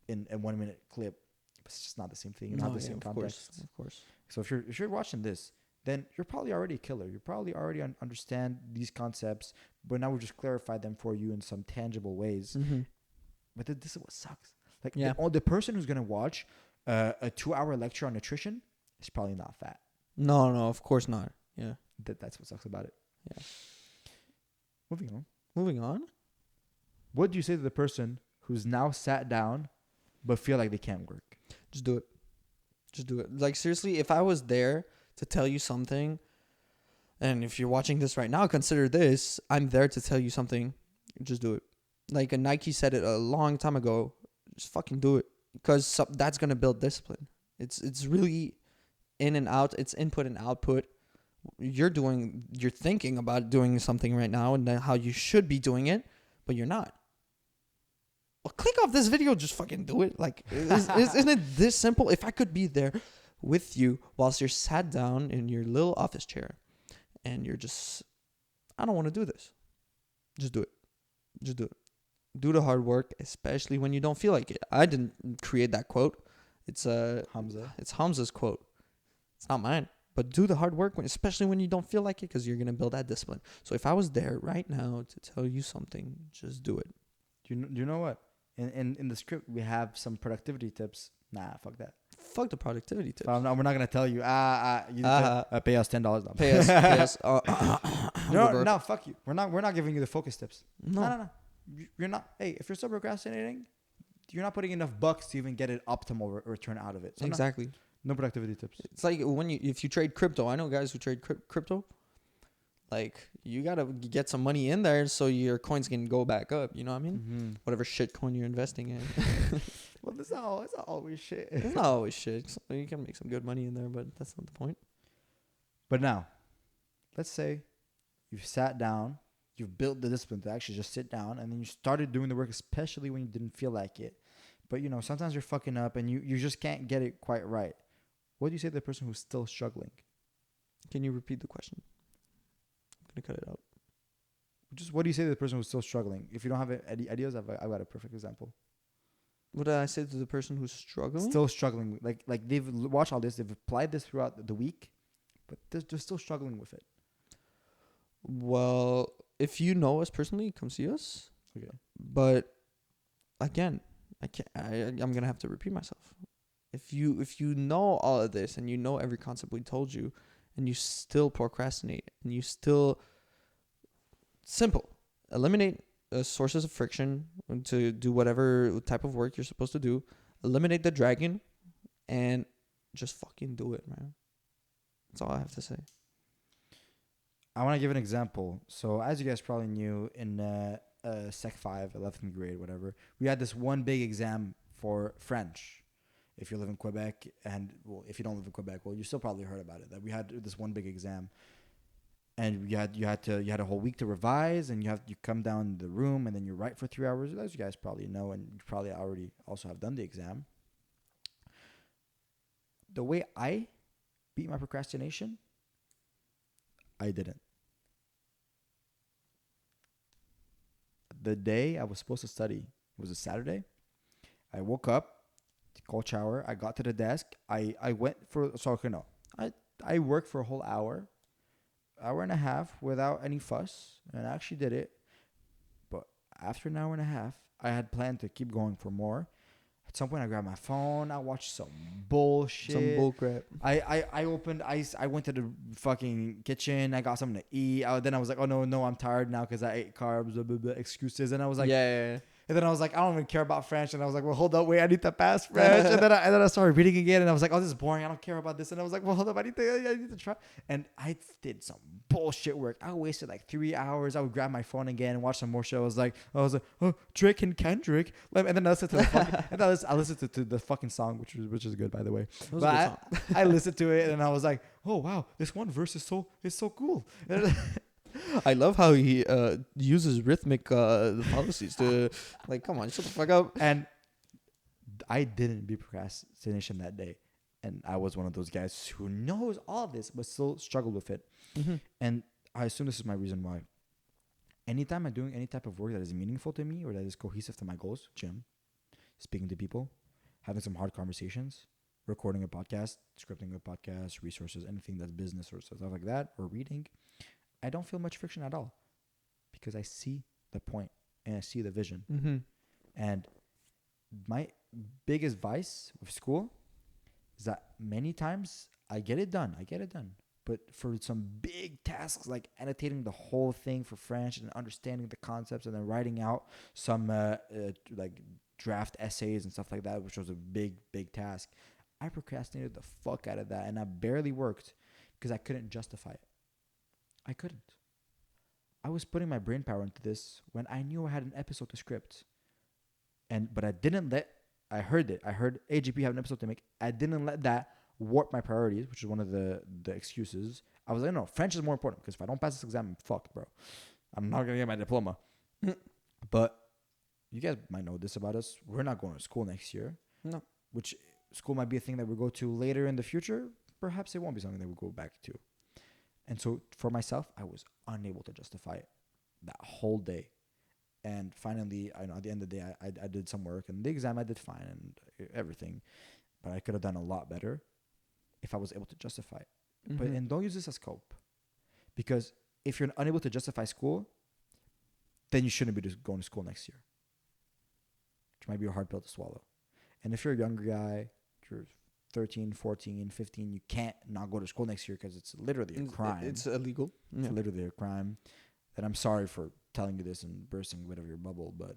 S2: in a 1 minute clip. But it's just not the same thing. You don't have the same context.
S1: Of course.
S2: So if you're watching this, then you're probably already a killer. You probably already understand these concepts. But now we've just clarified them for you in some tangible ways.
S1: Mm-hmm.
S2: But this is what sucks. Like the person who's gonna watch a 2-hour lecture on nutrition is probably not fat.
S1: No, of course not. Yeah.
S2: That's what sucks about it.
S1: Yeah.
S2: Moving on. What do you say to the person who's now sat down but feel like they can't work?
S1: Just do it. Like, seriously, if I was there to tell you something, and if you're watching this right now, consider this. I'm there to tell you something. Just do it. Like Nike said it a long time ago. Just fucking do it. Because that's going to build discipline. It's really in and out. It's input and output. You're thinking about doing something right now and how you should be doing it, but you're not. Well, click off this video, just fucking do it. Like, isn't it this simple? If I could be there with you whilst you're sat down in your little office chair and you're just, I don't want to do this. Just do it. Just do it. Do the hard work, especially when you don't feel like it. I didn't create that quote. It's
S2: Hamza.
S1: It's Hamza's quote. It's not mine. But do the hard work, especially when you don't feel like it, because you're going to build that discipline. So if I was there right now to tell you something, just do it.
S2: Do you know what? In the script, we have some productivity tips. Nah, fuck that.
S1: Fuck the productivity tips.
S2: We're not going to tell you, you need to pay us $10. No.
S1: Pay us.
S2: No, fuck you. We're not giving you the focus tips.
S1: No.
S2: You're not. Hey, if you're still procrastinating, you're not putting enough bucks to even get an optimal return out of it. So
S1: Exactly.
S2: no productivity tips.
S1: It's like if you trade crypto. I know guys who trade crypto. Like, you gotta get some money in there so your coins can go back up. You know what I mean?
S2: Mm-hmm.
S1: Whatever shit coin you're investing in.
S2: Well, it's not always shit.
S1: It's not always shit. So you can make some good money in there, but that's not the point.
S2: But now, let's say you've sat down, you've built the discipline to actually just sit down, and then you started doing the work, especially when you didn't feel like it. But, sometimes you're fucking up and you just can't get it quite right. What do you say to the person who's still struggling?
S1: Can you repeat the question? I'm going to cut it out.
S2: Just what do you say to the person who's still struggling? If you don't have any ideas, I've got a perfect example.
S1: What did I say to the person who's struggling?
S2: Still struggling. Like they've watched all this, they've applied this throughout the week, but they're still struggling with it.
S1: Well, if you know us personally, come see us.
S2: Okay.
S1: But again, I'm gonna have to repeat myself. If you know all of this and you know every concept we told you, and you still procrastinate, and you still eliminate sources of friction to do whatever type of work you're supposed to do, eliminate the dragon, and just fucking do it, man. That's all I have to say.
S2: I want to give an example. So as you guys probably knew, in Sec 5, 11th grade, whatever, we had this one big exam for French. If you live in Quebec, and if you don't live in Quebec, you still probably heard about it. That we had this one big exam, and you had a whole week to revise, and you come down the room, and then you write for 3 hours, as you guys probably know, and you probably already also have done the exam. The way I beat my procrastination, I didn't. The day I was supposed to study was a Saturday. I woke up, cold shower. I got to the desk. I went for I worked for a whole hour and a half without any fuss, and I actually did it. But after an hour and a half, I had planned to keep going for more. At some point, I grabbed my phone. I watched some bullshit.
S1: Some bullcrap.
S2: I went to the fucking kitchen. I got something to eat. Then I was like, oh, no, I'm tired now because I ate carbs, blah, blah, blah, excuses. And I was like,
S1: yeah.
S2: And then I was like, I don't even care about French. And I was like, well, hold up, wait, I need to pass French. and then I started reading again, and I was like, oh, this is boring. I don't care about this. And I was like, well, hold up, I need to try. And I did some bullshit work. I wasted like 3 hours. I would grab my phone again and watch some more show. I was like, oh, Drake and Kendrick. And then I listened to the fucking, I listened to the fucking song, which is good, by the way. But I listened to it, and I was like, oh wow, this one verse is so cool.
S1: I love how he uses rhythmic policies to, like, come on, shut the fuck up.
S2: And I didn't beat procrastination that day. And I was one of those guys who knows all of this, but still struggled with it.
S1: Mm-hmm.
S2: And I assume this is my reason why. Anytime I'm doing any type of work that is meaningful to me or that is cohesive to my goals, gym, speaking to people, having some hard conversations, recording a podcast, scripting a podcast, resources, anything that's business or stuff like that, or reading, I don't feel much friction at all because I see the point and I see the vision.
S1: Mm-hmm.
S2: And my biggest vice with school is that many times I get it done. But for some big tasks like annotating the whole thing for French and understanding the concepts and then writing out some like draft essays and stuff like that, which was a big task, I procrastinated the fuck out of that, and I barely worked because I couldn't justify it. I couldn't. I was putting my brain power into this when I knew I had an episode to script. But I didn't I heard it. I heard AGP have an episode to make. I didn't let that warp my priorities, which is one of the excuses. I was like, no, French is more important because if I don't pass this exam, I'm fucked, bro. I'm not going to get my diploma. But you guys might know this about us. We're not going to school next year.
S1: No.
S2: Which school might be a thing that we'll go to later in the future. Perhaps it won't be something that we'll go back to. And so for myself, I was unable to justify it that whole day. And finally, I know at the end of the day, I did some work. And the exam, I did fine and everything. But I could have done a lot better if I was able to justify it.
S1: Mm-hmm.
S2: And don't use this as cope. Because if you're unable to justify school, then you shouldn't be going to school next year. Which might be a hard pill to swallow. And if you're a younger guy, if you're 13, 14, 15, you can't not go to school next year because it's literally a crime.
S1: It's illegal.
S2: It's literally a crime. And I'm sorry for telling you this and bursting a bit of your bubble, but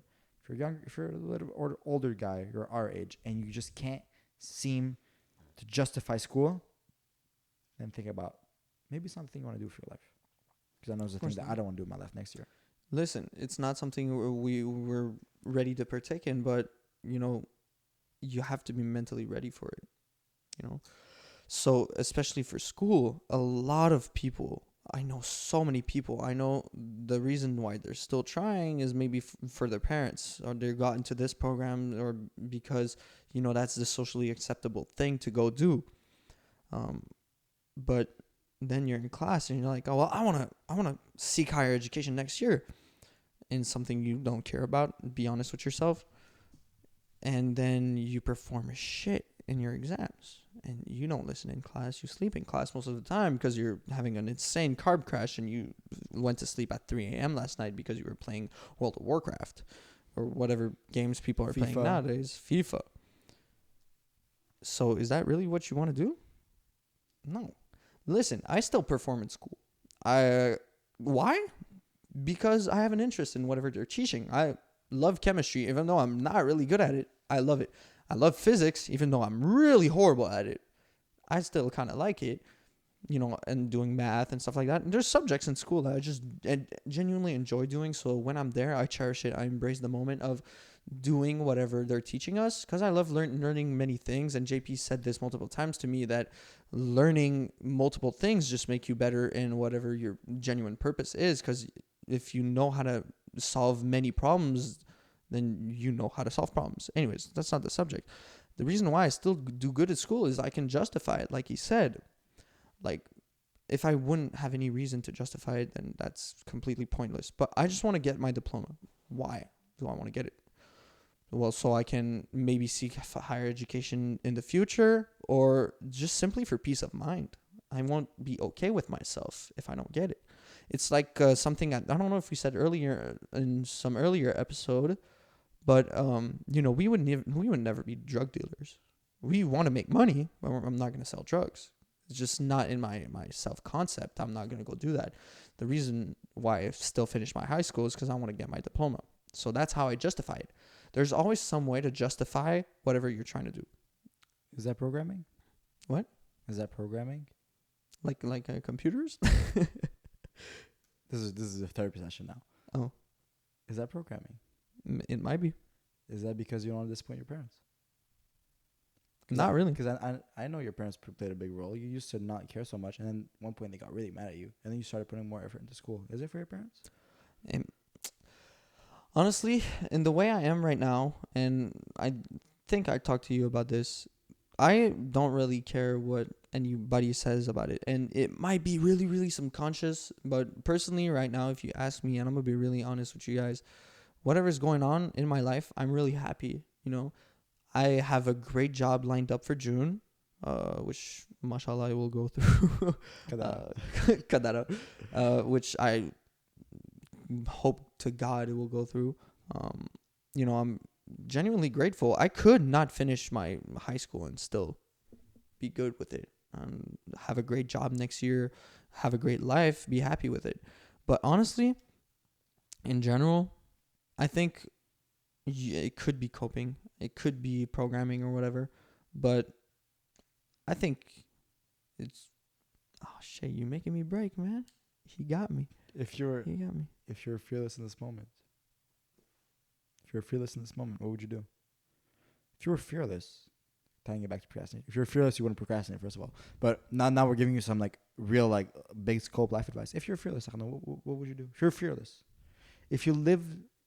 S2: if you're a little older guy, you're our age, and you just can't seem to justify school, then think about maybe something you want to do for your life. Because I know it's the thing
S1: course
S2: that
S1: not.
S2: I don't want to do in my life next year.
S1: Listen, it's not something we're ready to partake in, but you know, you have to be mentally ready for it. You know, so especially for school, a lot of people. I know so many people. I know the reason why they're still trying is maybe for their parents, or they got into this program, or because you know that's the socially acceptable thing to go do. But then you're in class and you're like, oh well, I wanna seek higher education next year in something you don't care about. Be honest with yourself, and then you perform as shit in your exams, and you don't listen in class. You sleep in class most of the time because you're having an insane carb crash, and you went to sleep at 3 a.m. last night because you were playing World of Warcraft or whatever games people are playing
S2: FIFA.
S1: nowadays, FIFA. So is that really what you want to do? No. Listen, I still perform in school. Why? Because I have an interest in whatever they're teaching. I love chemistry, even though I'm not really good at it. I love it. I love physics, even though I'm really horrible at it. I still kind of like it, you know, and doing math and stuff like that. And there's subjects in school that I just genuinely enjoy doing. So when I'm there, I cherish it. I embrace the moment of doing whatever they're teaching us because I love learning many things. And JP said this multiple times to me that learning multiple things just make you better in whatever your genuine purpose is. Because if you know how to solve many problems, then you know how to solve problems. Anyways, that's not the subject. The reason why I still do good at school is I can justify it, like he said. Like, if I wouldn't have any reason to justify it, then that's completely pointless. But I just want to get my diploma. Why do I want to get it? Well, so I can maybe seek higher education in the future, or just simply for peace of mind. I won't be okay with myself if I don't get it. It's like something I don't know if we said earlier in some earlier episode, but you know, we would never be drug dealers. We want to make money, but I'm not going to sell drugs. It's just not in my self concept. I'm not going to go do that. The reason why I still finish my high school is because I want to get my diploma. So that's how I justify it. There's always some way to justify whatever you're trying to do.
S2: Is that programming?
S1: What?
S2: Is that programming?
S1: Like computers?
S2: This is a therapy session now.
S1: Oh,
S2: Is that programming?
S1: it might be.
S2: Is that because you don't want to disappoint your parents?
S1: Not really.
S2: Because I know your parents played a big role. You used to not care so much, and then at one point they got really mad at you, and then you started putting more effort into school. Is it for your parents?
S1: And honestly, in the way I am right now, and I think I talked to you about this, I don't really care what anybody says about it. And it might be really, really subconscious, but personally right now, if you ask me, and I'm going to be really honest with you guys, whatever's going on in my life, I'm really happy. You know, I have a great job lined up for June, which, mashallah, I will go through. Cut that out. Which I hope to God it will go through. You know, I'm genuinely grateful. I could not finish my high school and still be good with it. Have a great job next year, have a great life, be happy with it. But honestly, in general, I think it could be coping. It could be programming or whatever. But I think it's... Oh, shit, you making me break, man. He got me.
S2: If you're
S1: He got me.
S2: if you're fearless in this moment, what would you do? If you were fearless, tying it back to procrastinating. If you're fearless, you wouldn't procrastinate, first of all. But now we're giving you some like real like big scope life advice. If you're fearless, Arnaud, what would you do? If you're fearless, if you live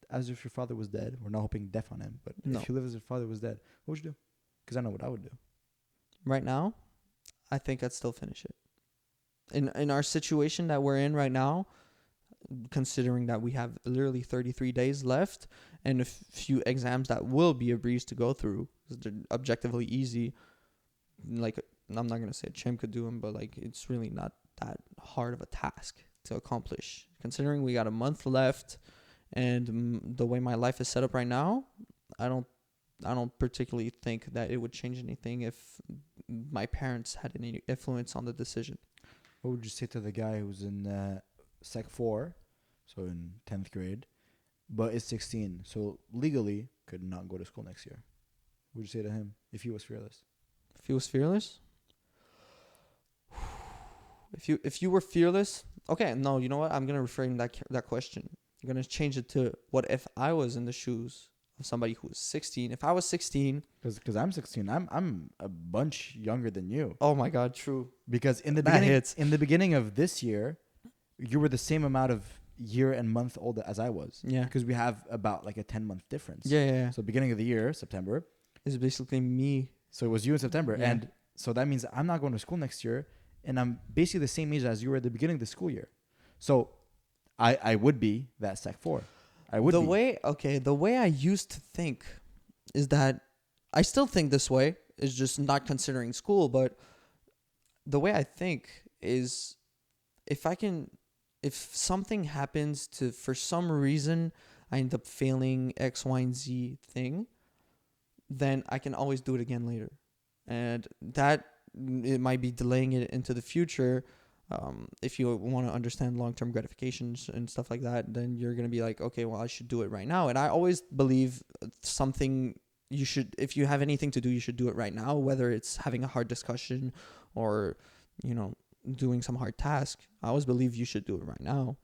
S2: as if your father was dead, we're not hoping death on him, but
S1: No.
S2: if you live as if your father was dead, what would you do? Because I know what I would do.
S1: Right now, I think I'd still finish it. In our situation that we're in right now, considering that we have literally 33 days left and a few exams that will be a breeze to go through, 'cause they're objectively easy. Like, I'm not going to say a chimp could do them, but like it's really not that hard of a task to accomplish. Considering we got a month left and the way my life is set up right now, I don't particularly think that it would change anything if my parents had any influence on the decision.
S2: What would you say to the guy who's in Sec 4, so in 10th grade, but is 16, so legally could not go to school next year. What would you say to him if he was fearless?
S1: If he was fearless, if you were fearless, okay, no, you know what? I'm gonna reframe that question. I'm gonna change it to, what if I was in the shoes of somebody who was 16? If I was 16,
S2: Because I'm 16, I'm a bunch younger than you.
S1: oh my God, true.
S2: Because in the
S1: That
S2: beginning,
S1: hits.
S2: in the beginning of this year, you were the same amount of year and month old as I was.
S1: Yeah.
S2: Because we have about like a 10-month difference.
S1: Yeah.
S2: So beginning of the year, September.
S1: It's basically me.
S2: So it was you in September,
S1: Yeah.
S2: and so that means I'm not going to school next year, and I'm basically the same age as you were at the beginning of the school year. So I would be that Sec 4. I would
S1: The
S2: be.
S1: way I used to think is that, I still think this way, is just not considering school, but the way I think is, if something happens to, for some reason, I end up failing X, Y, and Z thing, then I can always do it again later. And that, it might be delaying it into the future. If you want to understand long-term gratifications and stuff like that, then you're going to be like, okay, well, I should do it right now. And I always believe something you should, if you have anything to do, you should do it right now, whether it's having a hard discussion or, doing some hard task. I always believe you should do it right now.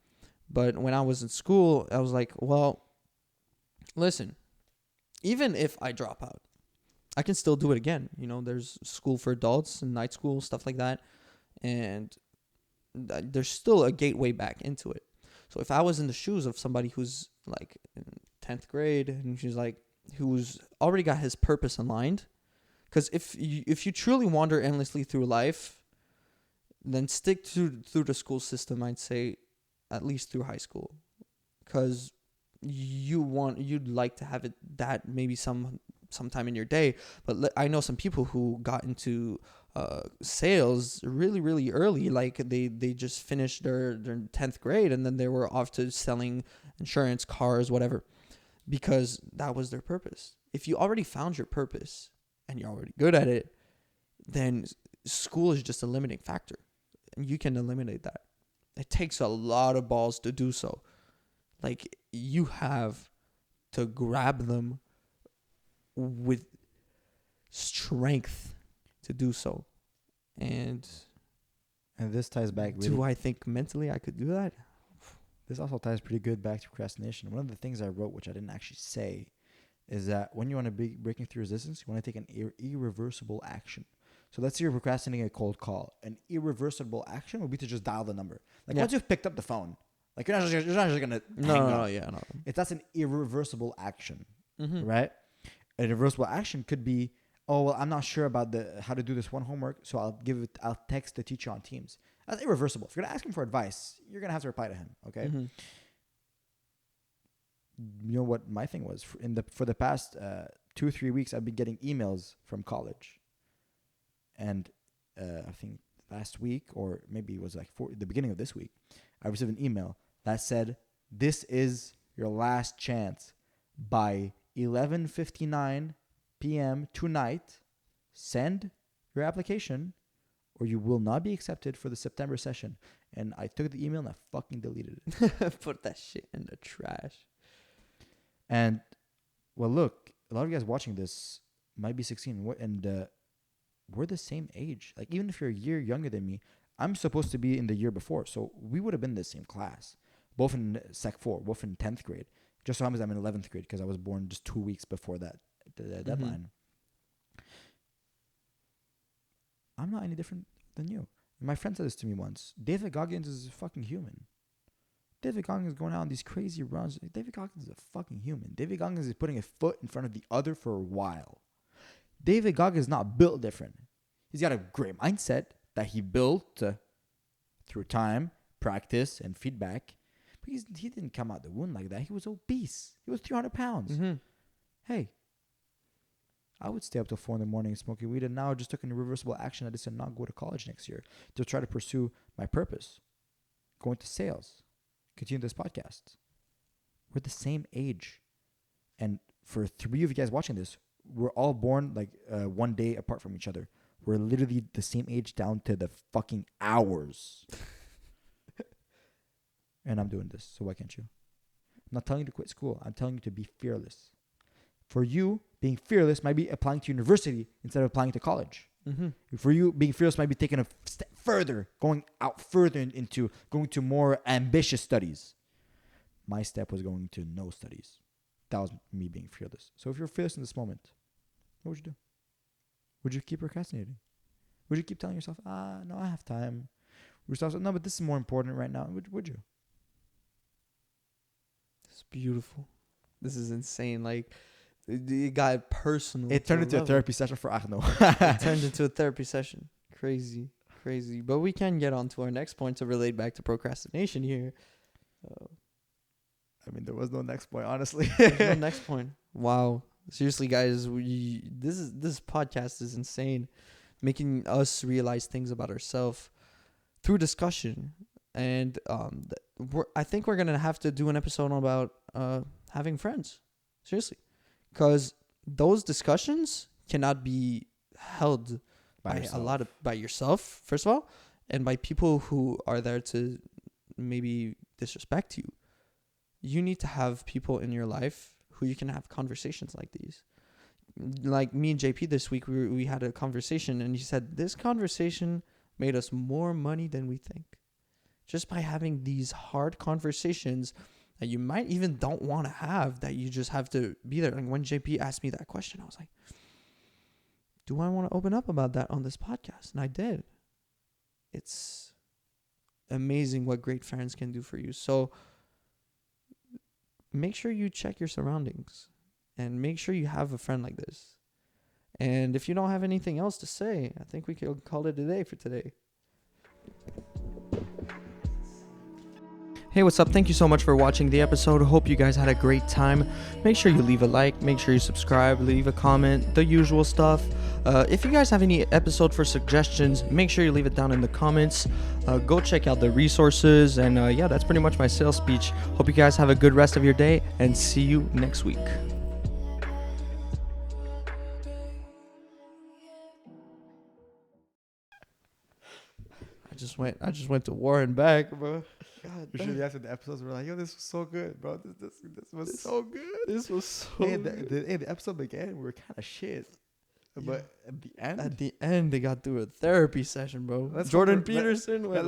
S1: But when I was in school, I was like, well, listen, even if I drop out, I can still do it again. There's school for adults and night school, stuff like that. And there's still a gateway back into it. So if I was in the shoes of somebody who's like in 10th grade and who's already got his purpose aligned, because if you truly wander endlessly through life, then stick through the school system. I'd say at least through high school, because you'd like to have it that maybe sometime in your day. But I know some people who got into sales really, really early. Like they just finished their 10th grade and then they were off to selling insurance, cars, whatever, because that was their purpose. If you already found your purpose and you're already good at it, then school is just a limiting factor, and you can eliminate that. It takes a lot of balls to do so. Like, you have to grab them with strength to do so. And
S2: this ties back really.
S1: do I think mentally I could do that?
S2: This also ties pretty good back to procrastination. One of the things I wrote, which I didn't actually say, is that when you want to be breaking through resistance, you want to take an irreversible action. So let's say you're procrastinating a cold call. An irreversible action would be to just dial the number. Like, once you've picked up the phone, like you're not just gonna hang up. That's an irreversible action, right? An irreversible action could be, oh well, I'm not sure about how to do this one homework, so I'll text the teacher on Teams. That's irreversible. If you're gonna ask him for advice, you're gonna have to reply to him. Okay.
S1: Mm-hmm.
S2: You know what my thing was for the past 2-3 weeks, I've been getting emails from college, and I think last week, or maybe it was like the beginning of this week, I received an email that said, "This is your last chance. By 11:59 p.m. tonight, send your application, or you will not be accepted for the September session." And I took the email and I fucking deleted it.
S1: Put that shit in the trash.
S2: And, well, look, a lot of you guys watching this might be 16, and we're the same age. Like, even if you're a year younger than me, I'm supposed to be in the year before. So we would have been in the same class, both in Sec 4, both in 10th grade. Just so happens I'm in 11th grade because I was born just 2 weeks before that the deadline. I'm not any different than you. My friend said this to me once. David Goggins is a fucking human. David Goggins is going out on these crazy runs. David Goggins is a fucking human. David Goggins is putting a foot in front of the other for a while. David Goggins is not built different. He's got a great mindset that he built through time, practice, and feedback. But he didn't come out the wound like that. He was obese. He was 300 pounds. Hey, I would stay up till 4 a.m. smoking weed, and now I just took an irreversible action. I decided not go to college next year to try to pursue my purpose. Go into sales. Continue this podcast. We're the same age. And for 3 of you guys watching this, we're all born like 1 day apart from each other. We're literally the same age down to the fucking hours. And I'm doing this, so why can't you? not telling you to quit school. I'm telling you to be fearless. For you, being fearless might be applying to university instead of applying to college.
S1: Mm-hmm.
S2: For you, being fearless might be taking a step further, going out further into going to more ambitious studies. My step was going to no studies. That was me being fearless. So if you're fearless in this moment, what would you do? Would you keep procrastinating? Would you keep telling yourself, no, I have time? Would you say, no, but this is more important right now? Would you?
S1: It's beautiful. This is insane. Like, it got personal.
S2: It turned into a
S1: level.
S2: therapy session for Arnaud.
S1: It turned into a therapy session. Crazy. But we can get on to our next point to relate back to procrastination here.
S2: I mean, there was no next point, honestly.
S1: There's no next point. Wow. Seriously, guys, this podcast is insane, making us realize things about ourselves through discussion. And I think we're gonna have to do an episode about having friends. Seriously, because those discussions cannot be held by yourself, first of all, and by people who are there to maybe disrespect you. You need to have people in your life who you can have conversations like these. Like me and JP this week, we had a conversation, and he said this conversation made us more money than we think. Just by having these hard conversations that you might even don't want to have, that you just have to be there. Like when JP asked me that question, I was like, do I want to open up about that on this podcast? And I did. It's amazing what great friends can do for you. So make sure you check your surroundings and make sure you have a friend like this. And if you don't have anything else to say, I think we can call it a day for today. Hey, what's up? Thank you so much for watching the episode. Hope you guys had a great time. Make sure you leave a like, make sure you subscribe, leave a comment, the usual stuff. If you guys have any episode for suggestions, make sure you leave it down in the comments. Go check out the resources. And yeah, that's pretty much my sales speech. Hope you guys have a good rest of your day and see you next week. I just went to war and back, bro. God,
S2: We should after the episodes. We're like, yo, this was so good, bro. This was so good.
S1: This was so
S2: The episode began. We were kind of shit, but at the end,
S1: At the end, they got through a therapy session, bro. Jordan Peterson went